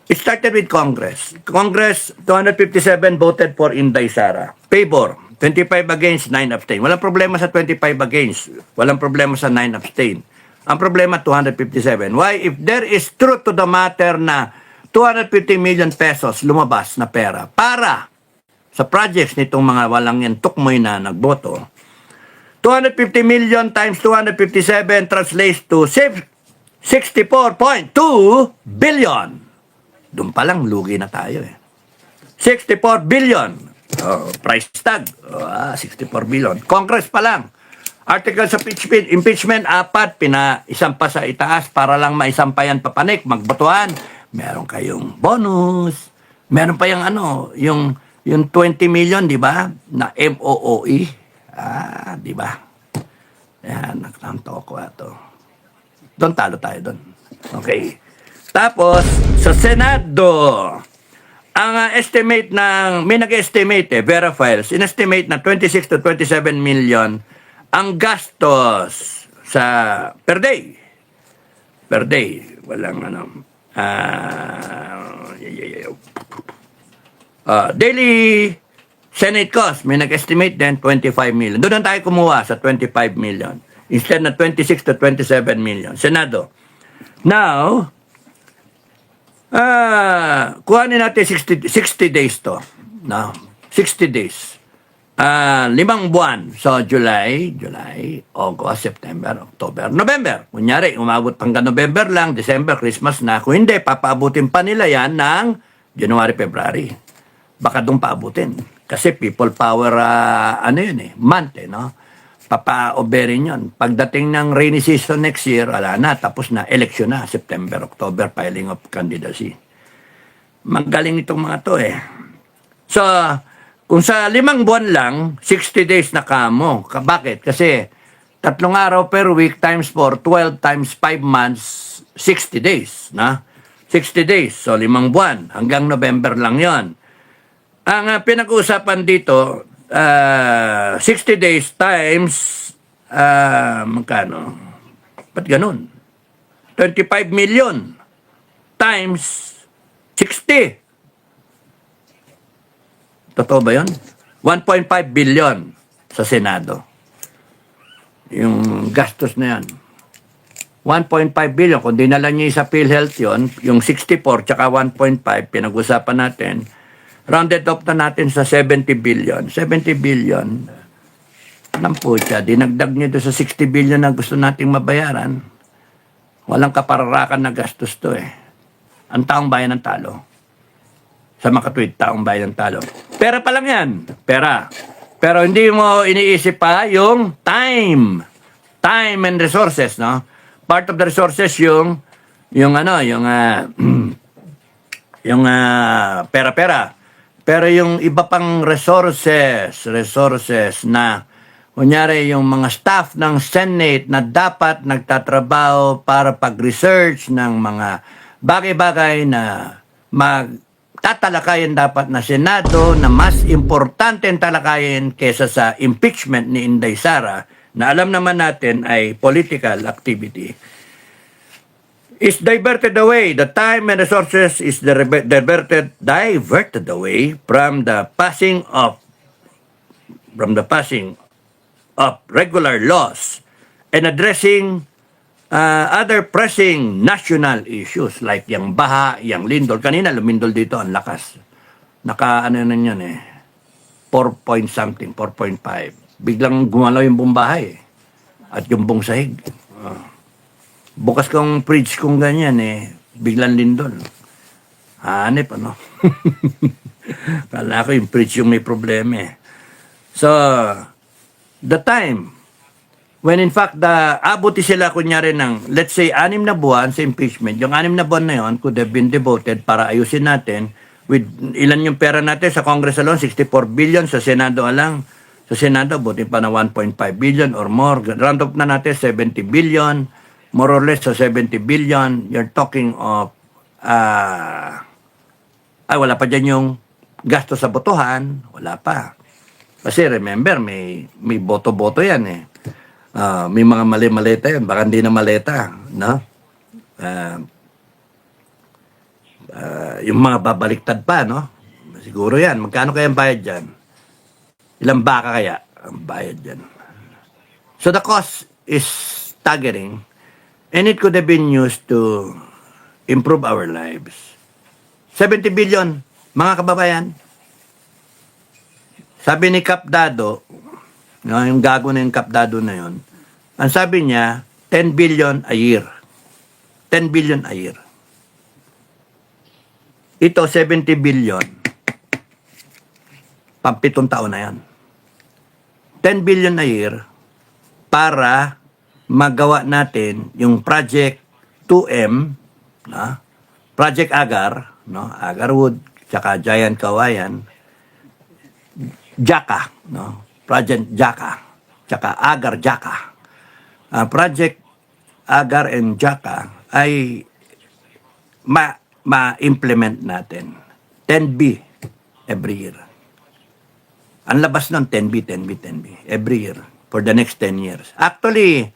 It started with Congress. Congress, 257 voted for Inday Sara. Favor, 25 against, 9 abstain. Walang problema sa 25 against. Walang problema sa 9 abstain. Ang problema, 257. Why? If there is truth to the matter na 250 million pesos lumabas na pera para sa projects nitong mga walang yan tukmoy na nagboto, 250 million times 257 translates to 64.2 billion. Doon pa lang, lugi na tayo 64 billion. Price tag. 64 billion. Congress pa lang. Articles of impeachment, 4. Pinaisampa sa itaas para lang maisampayan papanik, magbotohan. Meron kayong bonus. Meron pa yung yung 20 million, di ba? Na MOOE. Di ba? Yan, nagtanto ko ito. Doon talo tayo doon. Okay. Tapos, sa Senado, ang estimate may nag-estimate Vera Files, in-estimate na 26 to 27 million ang gastos sa per day. Per day. Walang daily Senate cost, may nag-estimate din 25 million. Doon tayo kumuha sa 25 million. Instead na 26 to 27 million. Senado. Now, kuhanin natin 60 days to. No? 60 days. 5 buwan. So, July, August, September, October, November. Kunyari, umabot hanggang November lang, December, Christmas na. Kung hindi, papaabutin pa nila yan ng January, February. Baka doon paabutin. Kasi people power, month, no? Papa-overin yun. Pagdating ng rainy season next year, wala na, tapos na, election na, September, October, filing of candidacy. Magaling itong mga to So, kung sa 5 buwan lang, 60 days na kamo. Bakit? Kasi 3 araw per week times 4, 12 times 5 months, 60 days, na? 60 days, so 5 buwan. Hanggang November lang yon. Ang pinag-uusapan dito, 60 days times, magkano? Ba't ganun? 25 million times 60. Totoo ba yun? 1.5 billion sa Senado. Yung gastos na yan. 1.5 billion. Kung dinala niyo sa PhilHealth yun, yung 64 tsaka 1.5, pinag-usapan natin, rounded up na natin sa 70 billion. 70 billion. Alam po siya, dinagdag niyo doon sa 60 billion na gusto nating mabayaran. Walang kapararakan na gastos to eh. Ang taong bayan ng talo. Sa makatwid, taong bayan ng talo. Pera pa lang yan. Pera. Pero hindi mo iniisip pa yung time. Time and resources, no? Part of the resources yung pera-pera. Pero yung iba pang resources na kunyari yung mga staff ng Senate na dapat nagtatrabaho para pag-research ng mga bagay-bagay na magtatalakayin dapat na Senado na mas importante ang talakayin kesa sa impeachment ni Inday Sara na alam naman natin ay political activity is diverted away. The time and resources is diverted away from the passing of regular laws and addressing other pressing national issues like yung baha, yung lindol. Kanina lumindol dito, ang lakas. Ano na yan 4 point something, 4.5. Biglang gumalaw yung buong bahay at yung buong sahig. Bukas kong fridge kong ganyan biglang lindol. Hanip, ano? Kala ko yung fridge yung may problema So, the time when in fact abuti sila kunyari ng let's say 6 na buwan sa impeachment, yung 6 na buwan na yon could have been devoted para ayusin natin with ilan yung pera natin sa Congress alone, 64 billion, sa Senado alang. Sa Senado, buti pa na 1.5 billion or more. Round up na natin 70 billion, more or less sa 70 billion. You're talking of wala pa dyan yung gasto sa botohan, wala pa. Kasi remember, may boto-boto yan may mga mali-maleta yan, baka hindi na maleta, no? Yung mga babaliktad pa, no? Siguro yan. Magkano kaya ang bayad dyan? Ilang baka kaya ang bayad dyan? So the cost is staggering and it could have been used to improve our lives. 70 billion, mga kababayan. Sabi ni Kap Dado, yung gago na yung Kap Dado na yun, ang sabi niya, 10 billion a year. 10 billion a year. Ito, 70 billion. Pampitong taon na yan. 10 billion a year para magawa natin yung Project 2M, Project Agar, Agarwood, tsaka Giant Kawayan, Jaka, Project Jaka, tsaka Agar Jaka. Project Agar and Jaka ay ma-implement natin. 10B every year. Ang labas nun, 10B every year for the next 10 years. Actually,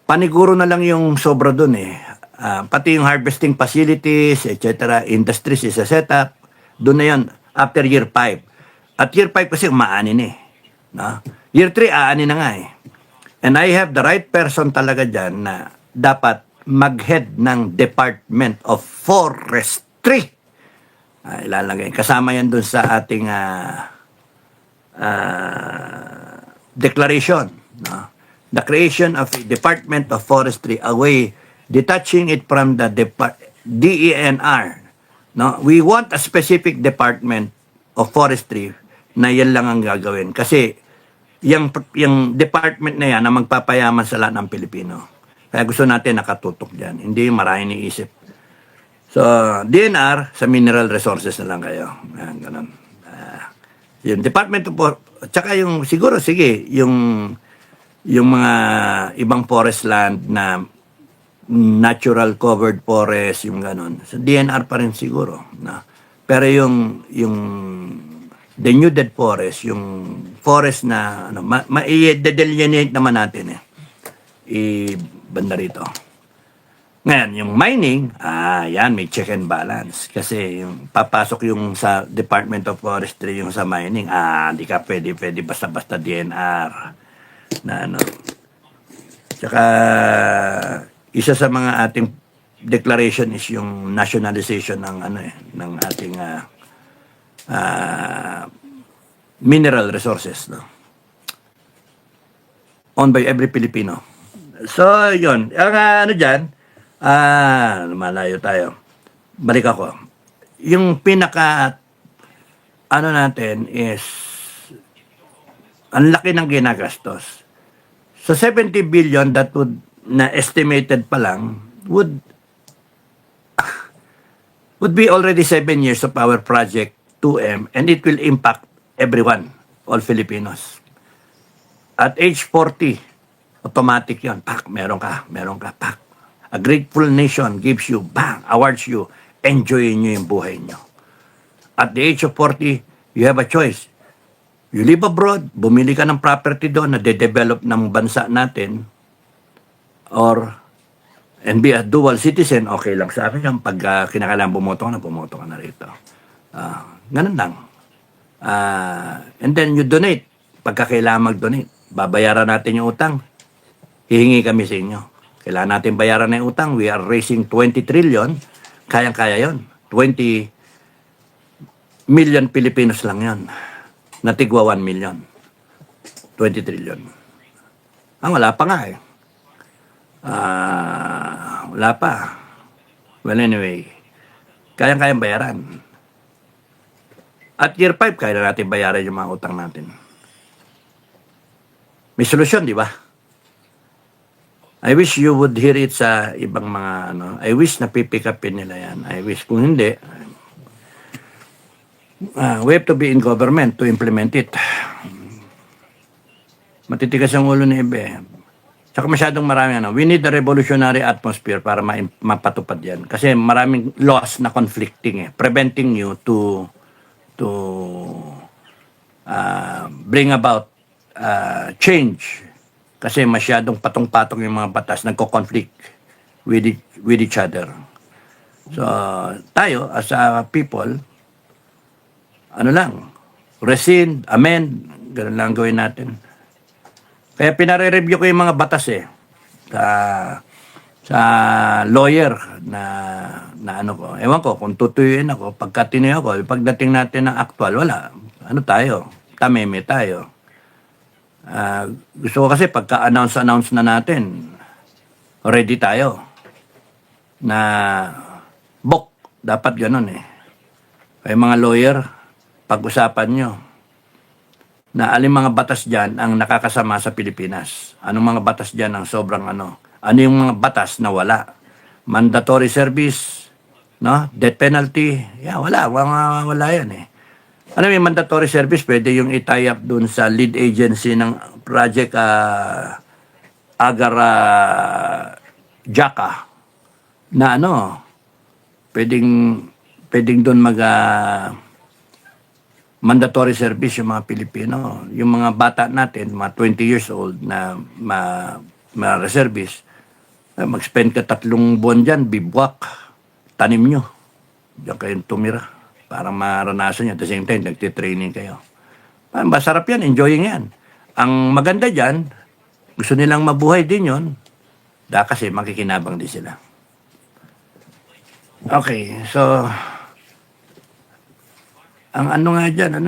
paniguro na lang yung sobra dun pati yung harvesting facilities, etc., industries is a setup, dun na yan after year 5. At year 5 kasi umaanin no? Year 3, aanin na nga And I have the right person talaga dyan na dapat mag-head ng Department of Forestry. Ilalagay. Kasama yan dun sa ating declaration. No? The creation of a Department of Forestry away, detaching it from the DENR. No? We want a specific Department of Forestry na yan lang ang gagawin. Kasi yung department na yan na magpapayaman sa lahat ng Pilipino. Kaya gusto natin nakatutok dyan. Hindi maraming iisip. So, DNR, sa mineral resources na lang kayo. Ayan, ganun. Yung Department of tsaka yung, siguro, sige, yung yung mga ibang forest land na natural covered forest, yung ganon. Sa DNR pa rin siguro. Na. Pero yung denuded forest, yung forest na ano, i-delineate naman natin eh. Banda rito. Ngayon, yung mining, yan, may check and balance. Kasi yung papasok yung sa Department of Forestry, yung sa mining, di ka pwede basta-basta DNR. Na ano. Tsaka, isa sa mga ating declaration is yung nationalization ng ano ng ating mineral resources, no? Owned by every Filipino. So, yun. Ang ano dyan, malayo tayo. Balik ako. Yung pinaka, ano natin is, ang laki ng ginagastos. So, 70 billion that would, na estimated pa lang, would be already 7 years of our project 2M, and it will impact everyone, all Filipinos. At age 40, automatic yon. Pak, meron ka, pak. A grateful nation gives you, bang, awards you, enjoy nyo yung buhay nyo. At the age of 40, you have a choice. You live abroad, bumili ka ng property doon na de-develop ng bansa natin, or and be a dual citizen, okay lang sa akin yung pag kinakailangan bumoto ka na rito. Ganun lang. And then you donate. Pagka kailangan mag-donate, babayaran natin yung utang. Hihingi kami sa inyo. Kailangan natin bayaran na yung utang. We are raising 20 trillion. Kayang-kaya yon. 20 million Pilipinos lang yon. Natigwa 1 million. 20 trillion. Wala pa nga eh. Wala pa. Well, anyway, kayang-kayang bayaran. At year 5, kaya na natin bayaran yung mga utang natin. May solusyon, di ba? I wish you would hear it sa ibang mga ano. I wish na pipick upin nila yan. I wish. Kung hindi, we have to be in government to implement it. Matitigas ang ulo ni Ibe. Saka masyadong marami ano. We need a revolutionary atmosphere para mapatupad yan. Kasi maraming laws na conflicting eh. Preventing you to bring about change. Kasi masyadong patong-patong yung mga batas, nagko-conflict with each other. So, tayo, as a people, ano lang, rescind, amend, ganun lang gawin natin. Kaya pinare-review ko yung mga batas eh. Sa lawyer na ano ko. Ewan ko, kung tutuyuin ako, pagka tinuyo ko, pagdating natin ng actual, wala. Ano tayo? Tameme tayo. Gusto ko kasi pagka-announce na natin, ready tayo. Na dapat ganun eh. Kaya mga lawyer, pag-usapan nyo na alin mga batas dyan ang nakakasama sa Pilipinas. Anong mga batas dyan ang sobrang ano? Ano yung mga batas na wala? Mandatory service, no? Death penalty, wala yan eh. Ano yung mandatory service? Pwede yung i-tie up dun sa lead agency ng project Agara Jaka na ano, pwedeng dun mandatory service yung mga Pilipino. Yung mga bata natin, mga 20 years old na ma-reservice, mag-spend ka 3 buwan dyan, bibwak, tanim nyo. Diyan kayong tumira para maranasan nyo. At the same time, nagtitraining kayo. Masarap yan, enjoying yan. Ang maganda dyan, gusto nilang mabuhay din yon, kasi makikinabang din sila. Okay, so ang ano nga dyan,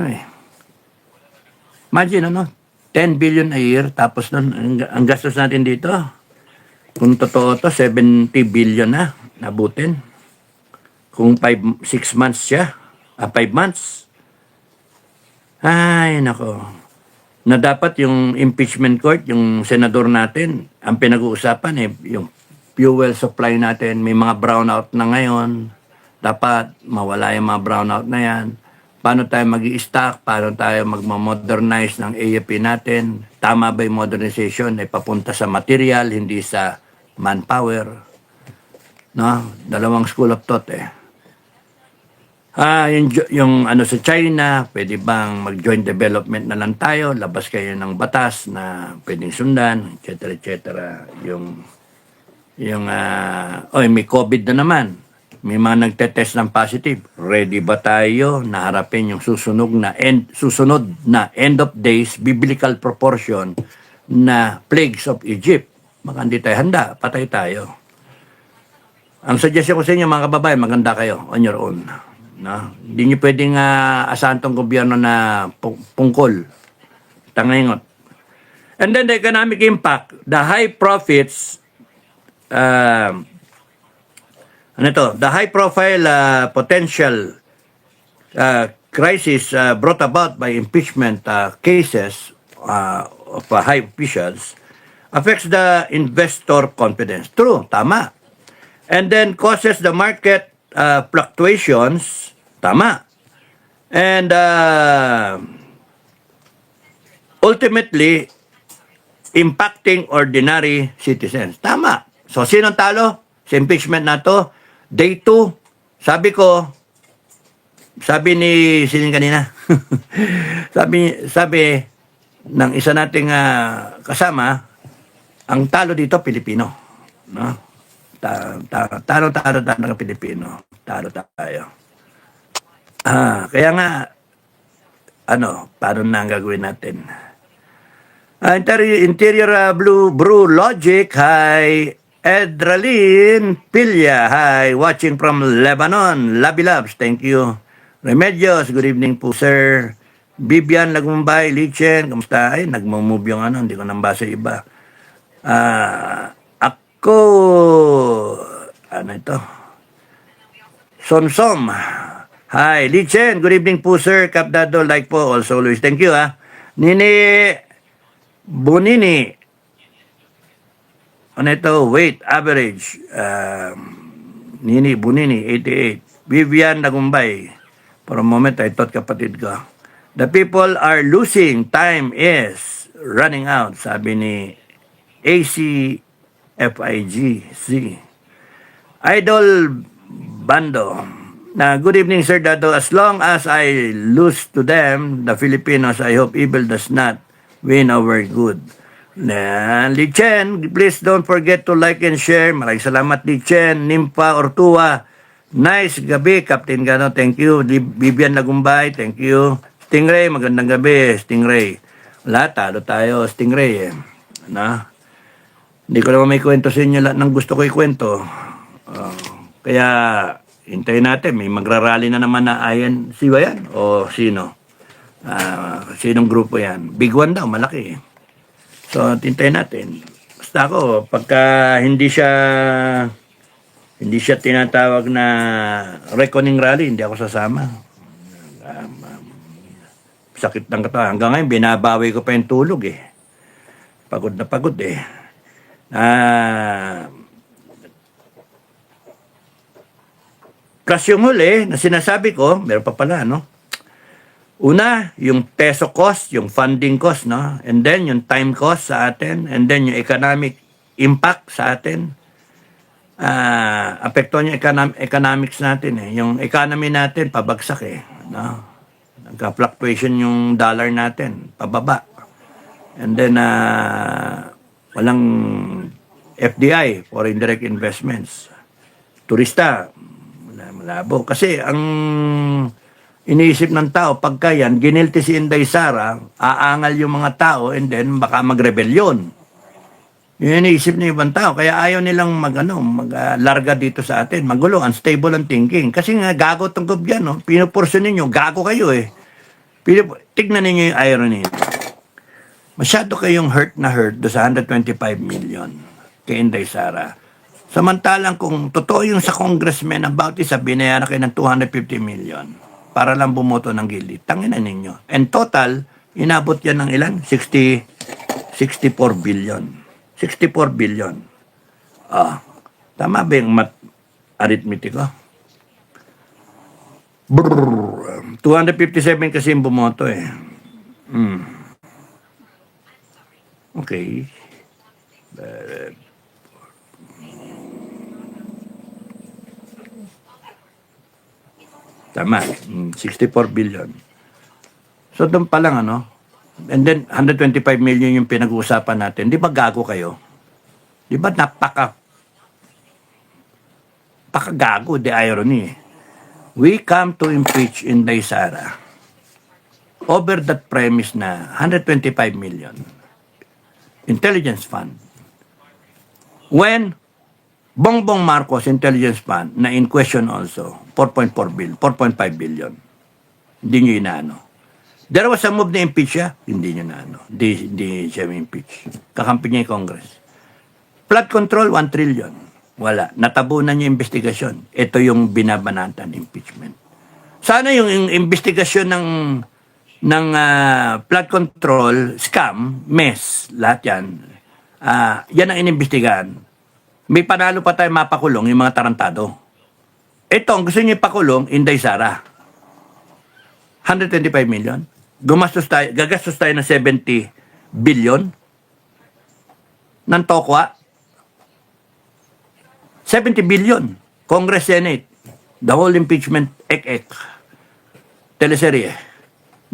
imagine, 10 billion a year, tapos nun, ang gastos natin dito, kung totoo to, 70 billion na, nabutin. Kung 6 months siya, 5 months, ay, nako, na dapat yung impeachment court, yung senador natin, ang pinag-uusapan yung fuel supply natin, may mga brownout na ngayon, dapat mawala yung mga brownout na yan. paano tayo mag-i-stock, paano tayo magmamodernize ng AFP natin, tama ba yung modernization ay papunta sa material, hindi sa manpower, no? Dalawang school of thought eh. Yung ano sa China, pwede bang mag-joint development na lang tayo, labas kayo ng batas na pwedeng sundan, etc. etc. May COVID na naman. May mga nagtetest ng positive. Ready ba tayo na harapin yung susunod na end of days biblical proportion na plagues of Egypt? Baka hindi tayo handa, patay tayo. Ang suggestion ko sa inyo mga kababayan, maganda kayo on your own. No? Hindi nyo pwedeng asahan tong gobyerno na pungkol. Tangingot. And then the economic impact, the high profits, the high profile potential crisis brought about by impeachment cases of high officials affects the investor confidence. True, tama. And then causes the market fluctuations. Tama. And ultimately, impacting ordinary citizens. Tama. So, sinong talo? Sa impeachment na to, day 2, sabi ni, sinin kanina, sabi ng isa nating kasama, ang talo dito, Pilipino. No? Talo ng Pilipino. Talo tayo. Kaya nga, paano na ang gagawin natin? Interior Blue Logic, hi. Edralyn Pilya, hi. Watching from Lebanon. Labi Labs, thank you. Remedios, good evening po, sir. Bibian Lagumbay, Lichen, kamusta? Ay, nagmamove yung hindi ko nambasa iba. Ako, ito? Sonsom. Hi, Lichen. Good evening po, sir. Kapdado, like po. Also, always. Thank you, Nini Bonini. Weight, average. Nini Bonini, 88. Vivian Nagumbay. For a moment, I thought kapatid ko. The people are losing. Time is running out. Sabi ni ACFIGC. Idol Bando. Good evening, Sir Dado. As long as I lose to them, the Filipinos, I hope evil does not win over good. Lichen, please don't forget to like and share. Maraming salamat, Lichen. Nimpa Ortua. Nice gabi, Captain Gano. Thank you. Bibian Lagumbay. Thank you. Stingray, magandang gabi, Stingray. Wala, talo tayo, Stingray. Hindi ko naman may kwento sa inyo lahat ng gusto ko ikwento. Kaya, hintayin natin, may magrarally na naman na INC ba yan? O sino? Sinong grupo yan? Big one daw, malaki. So, hintayin natin. Basta ako, pagka hindi siya tinatawag na reckoning rally, hindi ako sasama. Sakit ng katawan. Hanggang ngayon, binabawi ko pa yung tulog Pagod na pagod Plus yung huli na sinasabi ko, meron pa pala, Una, yung peso cost, yung funding cost, And then, yung time cost sa atin. And then, yung economic impact sa atin. Apektuhan yung economics natin, Yung economy natin, pabagsak, Nagka-fluctuation yung dollar natin, pababa. And then, walang FDI, foreign direct investments. Turista, malabo. Kasi ang iniisip ng tao, pagka yan, ginilti si Inday Sara, aangal yung mga tao and then baka magrebelyon. Yun iniisip ng ibang tao. Kaya ayaw nilang maglarga dito sa atin. Magulo, unstable ang thinking. Kasi nga, gago itong gobyerno. Pinupurso ninyo, gago kayo Tignan ninyo yung irony. Masyado kayong hurt do sa 125 million kay Inday Sara. Samantalang kung totoo yung sa congressman about isa, binayaran kayo ng 250 million para lang bumoto ng gilid. Tanginan ninyo. And total, inabot yan ng ilan? 64 billion. 64 billion. Tama ba yung arithmetic ko? Brrr, 257 kasi yung bumoto eh. Okay. Tama. 64 billion. So doon pa lang ano. And then 125 million yung pinag-uusapan natin. Di ba gago kayo? Di ba napakagago, the irony. We come to impeach Inday Sara over that premise na 125 million intelligence fund. When Bongbong Marcos intelligence fund na in question also 4.5 billion. Hindi nyo inaano. There was a move na impeach siya, hindi nyo naano. Hindi siya impeach. Kakampi niya yung Congress. Flood control 1 trillion. Wala. Natabunan niya yung investigasyon. Ito yung binabanatan impeachment. Sana yung investigasyon ng flood control, scam, mess, lahat yan. Yan ang inimbestigahan. May panalo pa tayo mapakulong yung mga tarantado. Ito, ang gusto niyo ipakulong, Inday Sara. 125 million. Gagastos tayo ng 70 billion ng tokwa. 70 billion. Congress, Senate. The whole impeachment, teleserye.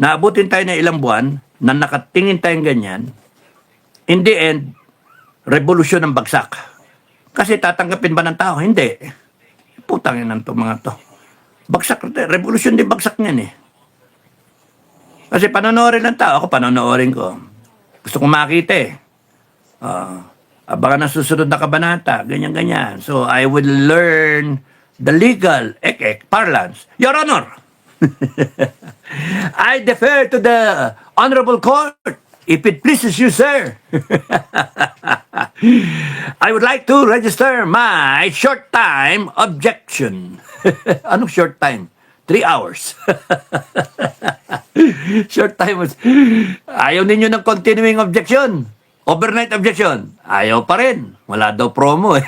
Naabutin tayo ng ilang buwan na nakatingin tayong ganyan. In the end, revolusyon ng bagsak. Kasi tatanggapin ba ng tao? Hindi. Putang yan to mga to. Bagsak, revolusyon din bagsak niyan eh. Kasi panonorin ng tao, ako panonorin ko. Gusto kong makita eh. Abangan ang susunod na kabanata, ganyan-ganyan. So, I will learn the legal parlance. Your Honor, I defer to the Honorable Court. If it pleases you, sir. I would like to register my short time objection. Anong short time? 3 hours. Short time was... Ayaw ninyo ng continuing objection. Overnight objection. Ayaw pa rin. Wala daw promo eh.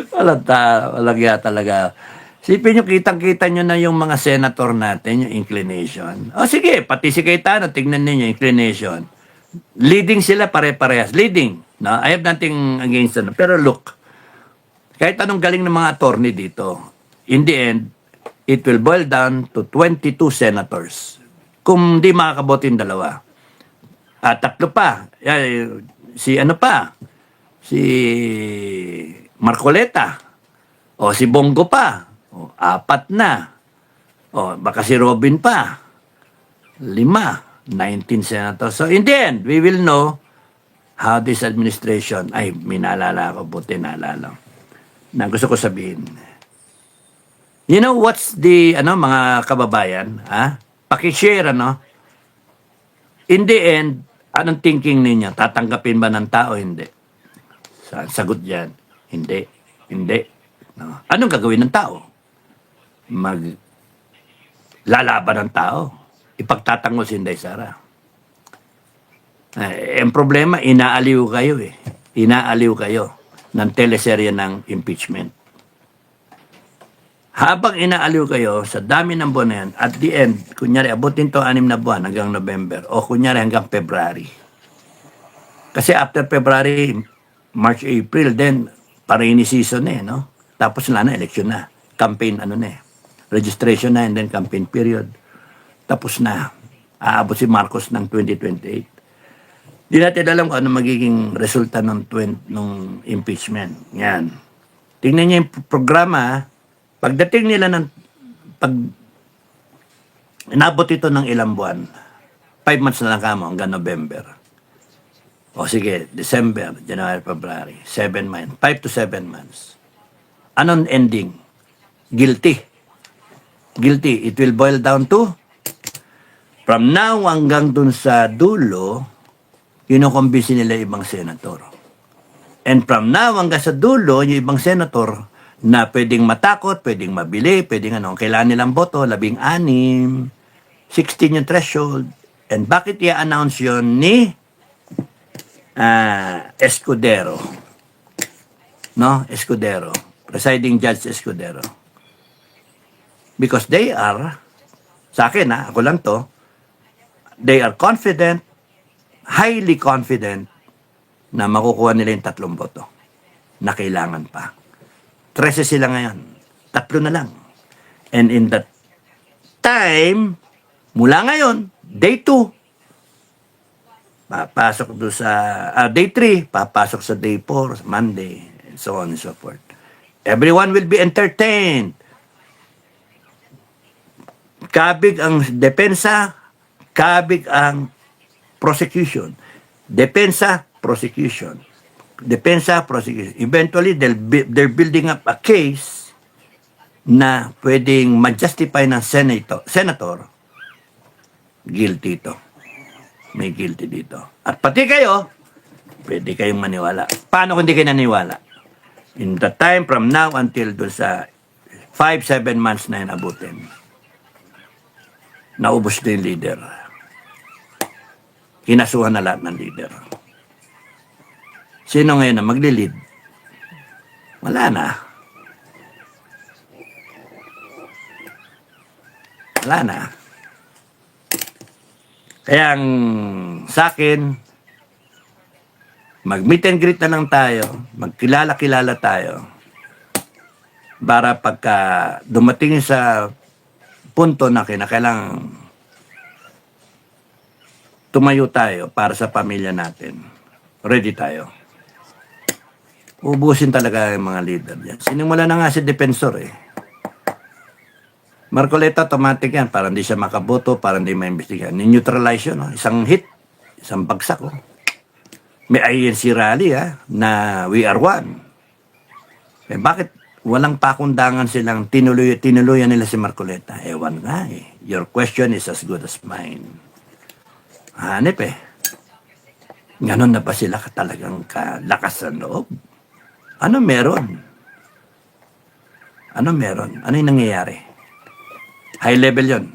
Walang ya talaga. Sipin nyo, kitang-kita nyo na yung mga senator natin, yung inclination. O sige, pati si Cayetano, tignan ninyo, inclination. Leading sila pare-parehas. Leading. No? I have nothing against them. Pero look, kahit anong galing ng mga attorney dito, in the end, it will boil down to 22 senators. Kung di makakabotin dalawa. Tatlo pa. Si Marcoleta. O si Bongo pa. O, 4 na. O, baka si Robin pa. 5. 19 senators. So, in the end, we will know how this administration, may naalala ako, buti naalala. Na gusto ko sabihin. You know what's the, mga kababayan, pakishare, in the end, anong thinking ninyo? Tatanggapin ba ng tao? Hindi. Sagot dyan. Hindi. No? Anong gagawin ng tao? Lalaban ng tao. Ipagtatanggol si Inday Sara. Ang problema, inaaliw kayo eh. Inaaliw kayo ng teleserye ng impeachment. Habang inaaliw kayo sa dami ng buwan na yan, at the end, kunyari, abutin to 6 na buwan hanggang November, o kunyari hanggang February. Kasi after February, March, April, then rainy season eh, no? Tapos na election na. Campaign, registration na, and then campaign period. Tapos na. Aabot si Marcos ng 2028. Di natin alam kung ano magiging resulta ng impeachment. Yan. Tingnan niyo yung programa. Pagdating nila inabot ito ng ilang buwan, 5 months na lang kamo hanggang November. O sige, December, January, February, 7 months, 5 to 7 months. Anong ending? Guilty. It will boil down to, from now hanggang dun sa dulo, kinukumbisi nila ibang senator. And from now hanggang sa dulo, yung ibang senator na pwedeng matakot, pwedeng mabili, pwedeng kailangan nilang boto, 16, 16 yung threshold. And bakit i-announce yun ni Escudero? No? Escudero. Presiding Judge Escudero. Because they are, sa akin ako lang to, they are confident, highly confident na makukuha nila yung 3 boto na kailangan pa. 13 sila ngayon. 3 na lang. And in that time, mula ngayon, day 2, papasok doon sa, day 3, papasok sa day 4, Monday, and so on and so forth. Everyone will be entertained. Kabig ang depensa, kabig ang prosecution. Depensa, prosecution. Depensa, prosecution. Eventually, they're building up a case na pwedeng ma-justify ng senator, guilty ito. May guilty dito. At pati kayo, pwede kayong maniwala. Paano kung hindi kayo naniwala? In the time from now until doon sa 5-7 months na yun abutin, naubos na yung leader. Kinasuhan na lahat ng leader. Sino ngayon na magli-lead? Wala na. Wala na. Kaya sa akin, mag-meet and greet na lang tayo, magkilala-kilala tayo, para pagka dumating sa punto na kinakailangan tumayo tayo para sa pamilya natin, ready tayo. Ubusin talaga yung mga leader dyan. Sinimula na nga si Defensor Marcoleta, automatic yan. Para hindi siya makaboto, para hindi maimbestigahan. Ni-neutralize yun. Isang hit, isang bagsak. May INC rally na we are one. Bakit walang pakundangan silang tinuluyan nila si Marcoleta? Ewan nga Your question is as good as mine. Hanip Ganon na ba sila talagang kalakas sa loob? Ano meron? Ano yung nangyayari? High level yon.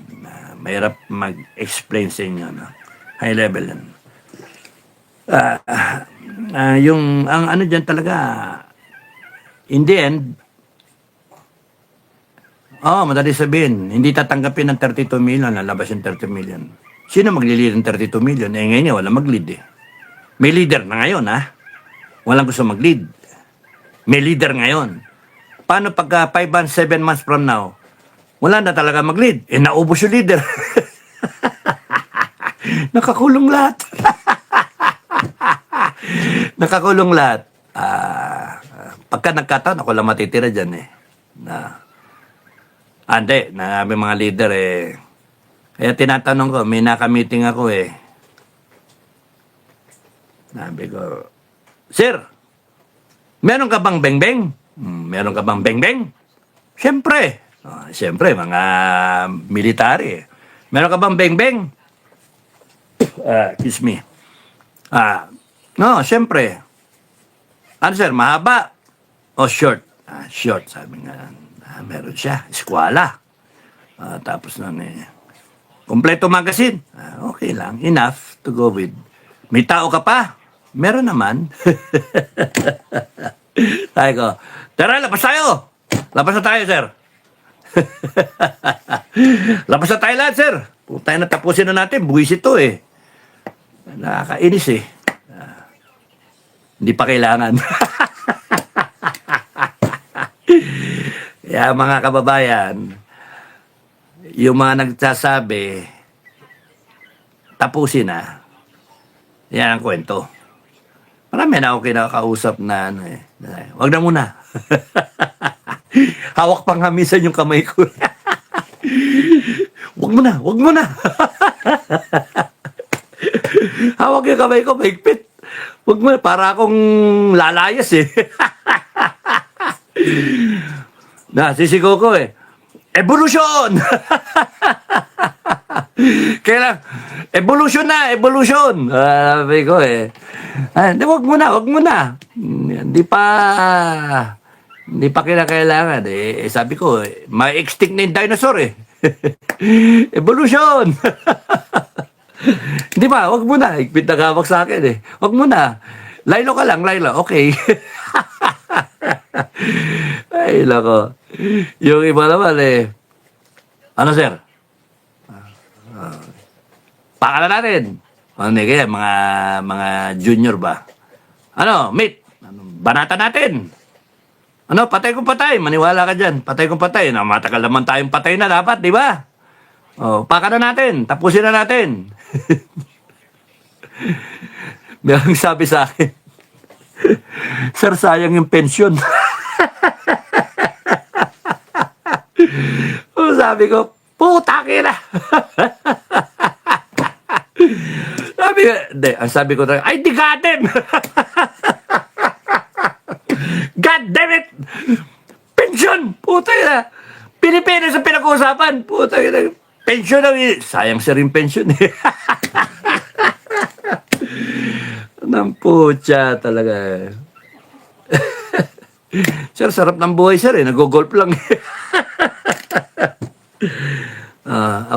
Mahirap mag-explain sa inyo. No? High level yon. Ang ano dyan talaga, in the end, madali sabihin, hindi tatanggapin ng 32 million, lalabas yung 30 million. Sino maglilid ng 32 million? Ngayon wala mag-lead May leader na ngayon, Walang gusto mag-lead. May leader ngayon. Paano pagka 5 months, 7 months from now, wala na talaga mag-lead? Naubos yung leader. Nakakulong lahat. Nakakulong lahat. Pagka nagkataon, ako lang matitira dyan Hindi, na may mga leader Kaya tinatanong ko, may naka-meeting ako Sabi ko, Sir, meron ka bang beng-beng? Meron ka bang beng-beng? Siyempre. Siyempre, mga military. Meron ka bang beng-beng? Excuse me. No, siyempre. Ano sir, mahaba? O short? Short, sabi nga. Meron siya. Eskwala. Tapos nun kompleto magazine. Okay lang. Enough to go with. May tao ka pa? Meron naman. Sabi ko, tara, labas tayo. Labas na tayo, sir. Labas na tayo lahat, sir. Tayo na tapusin na natin. Buwis ito Nakakainis hindi pa kailangan. Kaya mga kababayan, yung mga nagsasabi, tapusin na. Yan ang kwento. Marami na ako kinakausap na wag na muna. Hawak pang hamisan yung kamay ko. Wag mo na, wag mo na. Hawak yung kamay ko, mahigpit. Wag mo na, para akong lalayas Sisigaw ko Evolution! Kailan? Evolution na, evolution! Sabi ko wag mo na, wag mo na. Hindi pa kinakailangan sabi ko, may extinct na yung dinosaur Evolution! Hindi ba, wag mo na. Ikpit na gawak sa akin Wag mo na. Laylo ka lang, Laylo. Okay. Ay, lako. Yung iba naman Ano, sir? Pakala natin. Ano, kaya, mga junior ba? Ano, mate? Banata natin. Ano, patay kung patay. Maniwala ka dyan. Patay kung patay. Na, matagal naman tayong patay na dapat, di ba? Oh, paka na natin. Tapusin na natin. May sabi sa akin, sir, sayang yung pensyon. Oh, sabi ko, puta kina. Ang sabi ko, ay, di gatin. God damn it! Pensyon! Puta na. Pilipinas ang pinag-uusapan. Puta na. Pensyon na. Sayang sir yung pensyon eh. Nang putya talaga. Sir, sarap ng buhay sir eh. Nag-golf lang eh.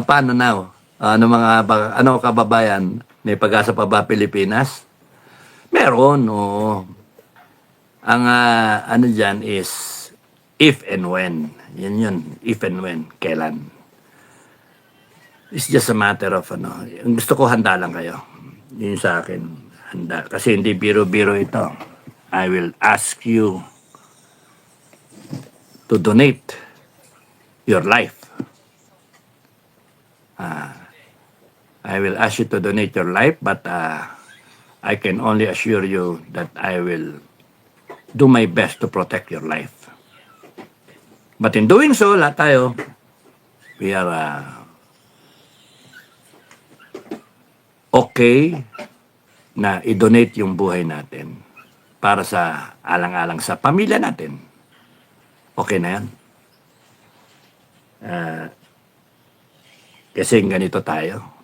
Paano now? Ano kababayan? May pag-asa pa ba Pilipinas? Meron, oo. Ang ano dyan is if and when. Yan yun. If and when. Kailan. It's just a matter of Ang gusto ko, handa lang kayo. Yun sa akin. Handa. Kasi hindi biro-biro ito. I will ask you to donate your life. I will ask you to donate your life, but I can only assure you that I will do my best to protect your life. But in doing so, lahat tayo, we are okay na i-donate yung buhay natin para sa alang-alang sa pamilya natin. Okay na yan. Kasi ganito tayo.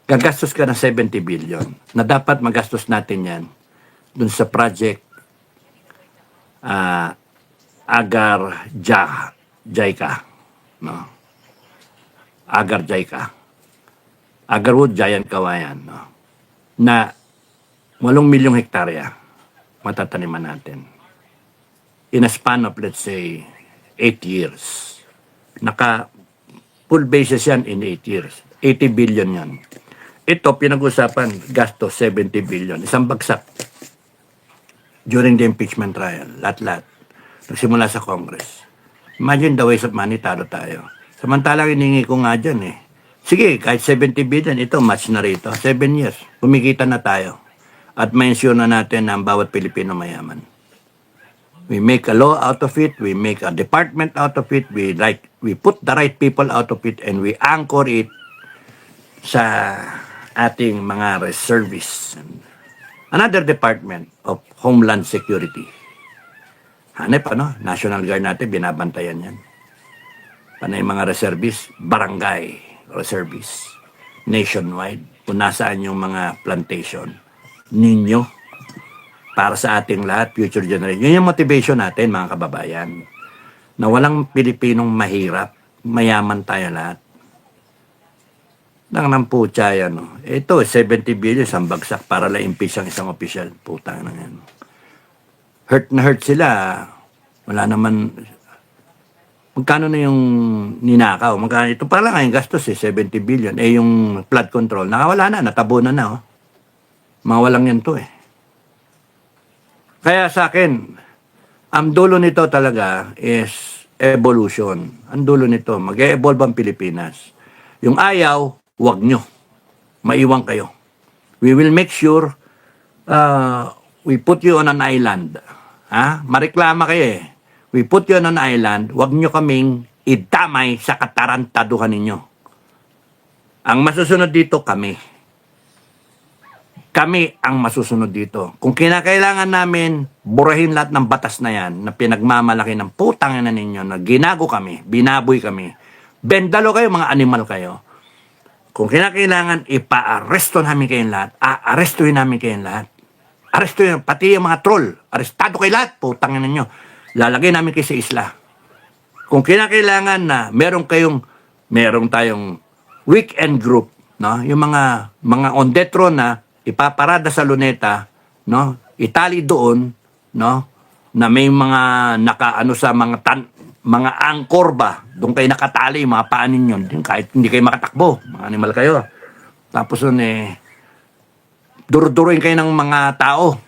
Gagastos ka ng 70 billion na dapat magastos natin yan dun sa project Agar Jaika. No? Agar Jaika. Agarwood Giant Kawayan. No? Na 8 milyong hektarya matataniman natin. In a span of, let's say, 8 years. Full basis yan in 8 years. 80 billion yan. Ito, pinag-usapan, gasto 70 billion. Isang bagsak. During the impeachment trial. Lahat-lahat. Nagsimula sa Congress. Imagine the waste of money, talo tayo. Samantalang iningi ko nga dyan eh. Sige, kahit 70 billion, ito, match na rito. 7 years. Kumikita na tayo. At ma-ensure na natin na ang bawat Pilipino mayaman. We make a law out of it. We make a department out of it. We put the right people out of it. And we anchor it sa ating mga reservists. Another department of Homeland Security. Hanep, National Guard natin, binabantayan yan. Panay mga reservists, barangay reservists, nationwide, kung nasaan yung mga plantation ninyo, para sa ating lahat, future generation. Yun yung motivation natin, mga kababayan, na walang Pilipinong mahirap, mayaman tayo lahat. Nang namputya yan. Ito, 70 billion, isang bagsak para la-impeach ang isang opisyal. Putang na yan. Hurt na hurt sila. Wala naman. Magkano na yung ninakaw? Magkano? Ito pa lang ang gastos 70 billion. Yung flood control, nakawala na, natabunan na. Mga walang yan to Kaya sa akin, ang dulo nito talaga is evolution. Ang dulo nito, mag-e-evolve ang Pilipinas. Yung ayaw, wag nyo. Maiwan kayo. We will make sure we put you on an island. Mareklama kayo We put you on an island, wag nyo kaming idamay sa katarantaduhan ninyo. Ang masusunod dito, kami. Kami ang masusunod dito. Kung kinakailangan namin, burahin lahat ng batas na yan, na pinagmamalaki ng putang na ninyo, na ginago kami, binaboy kami. Bendalo kayo, mga animal kayo. Kung kinakailangan, ipa-arresto namin kayong lahat. Arrestuhin namin kayong lahat. Arrestuhin, pati yung mga troll. Arestado kayo lahat, putang na ninyo. Lalagay namin kayo sa isla. Kung kinakailangan na meron tayong weekend group, no? Yung mga on death row na ipaparada sa Luneta, no? Itali doon, no? Na may mga nakaano sa mga mga angkor ba, doon kayo nakatali, mga paa ninyo, kahit hindi kayo makatakbo, mga animal kayo. Tapos nun duruduruin kayo ng mga tao.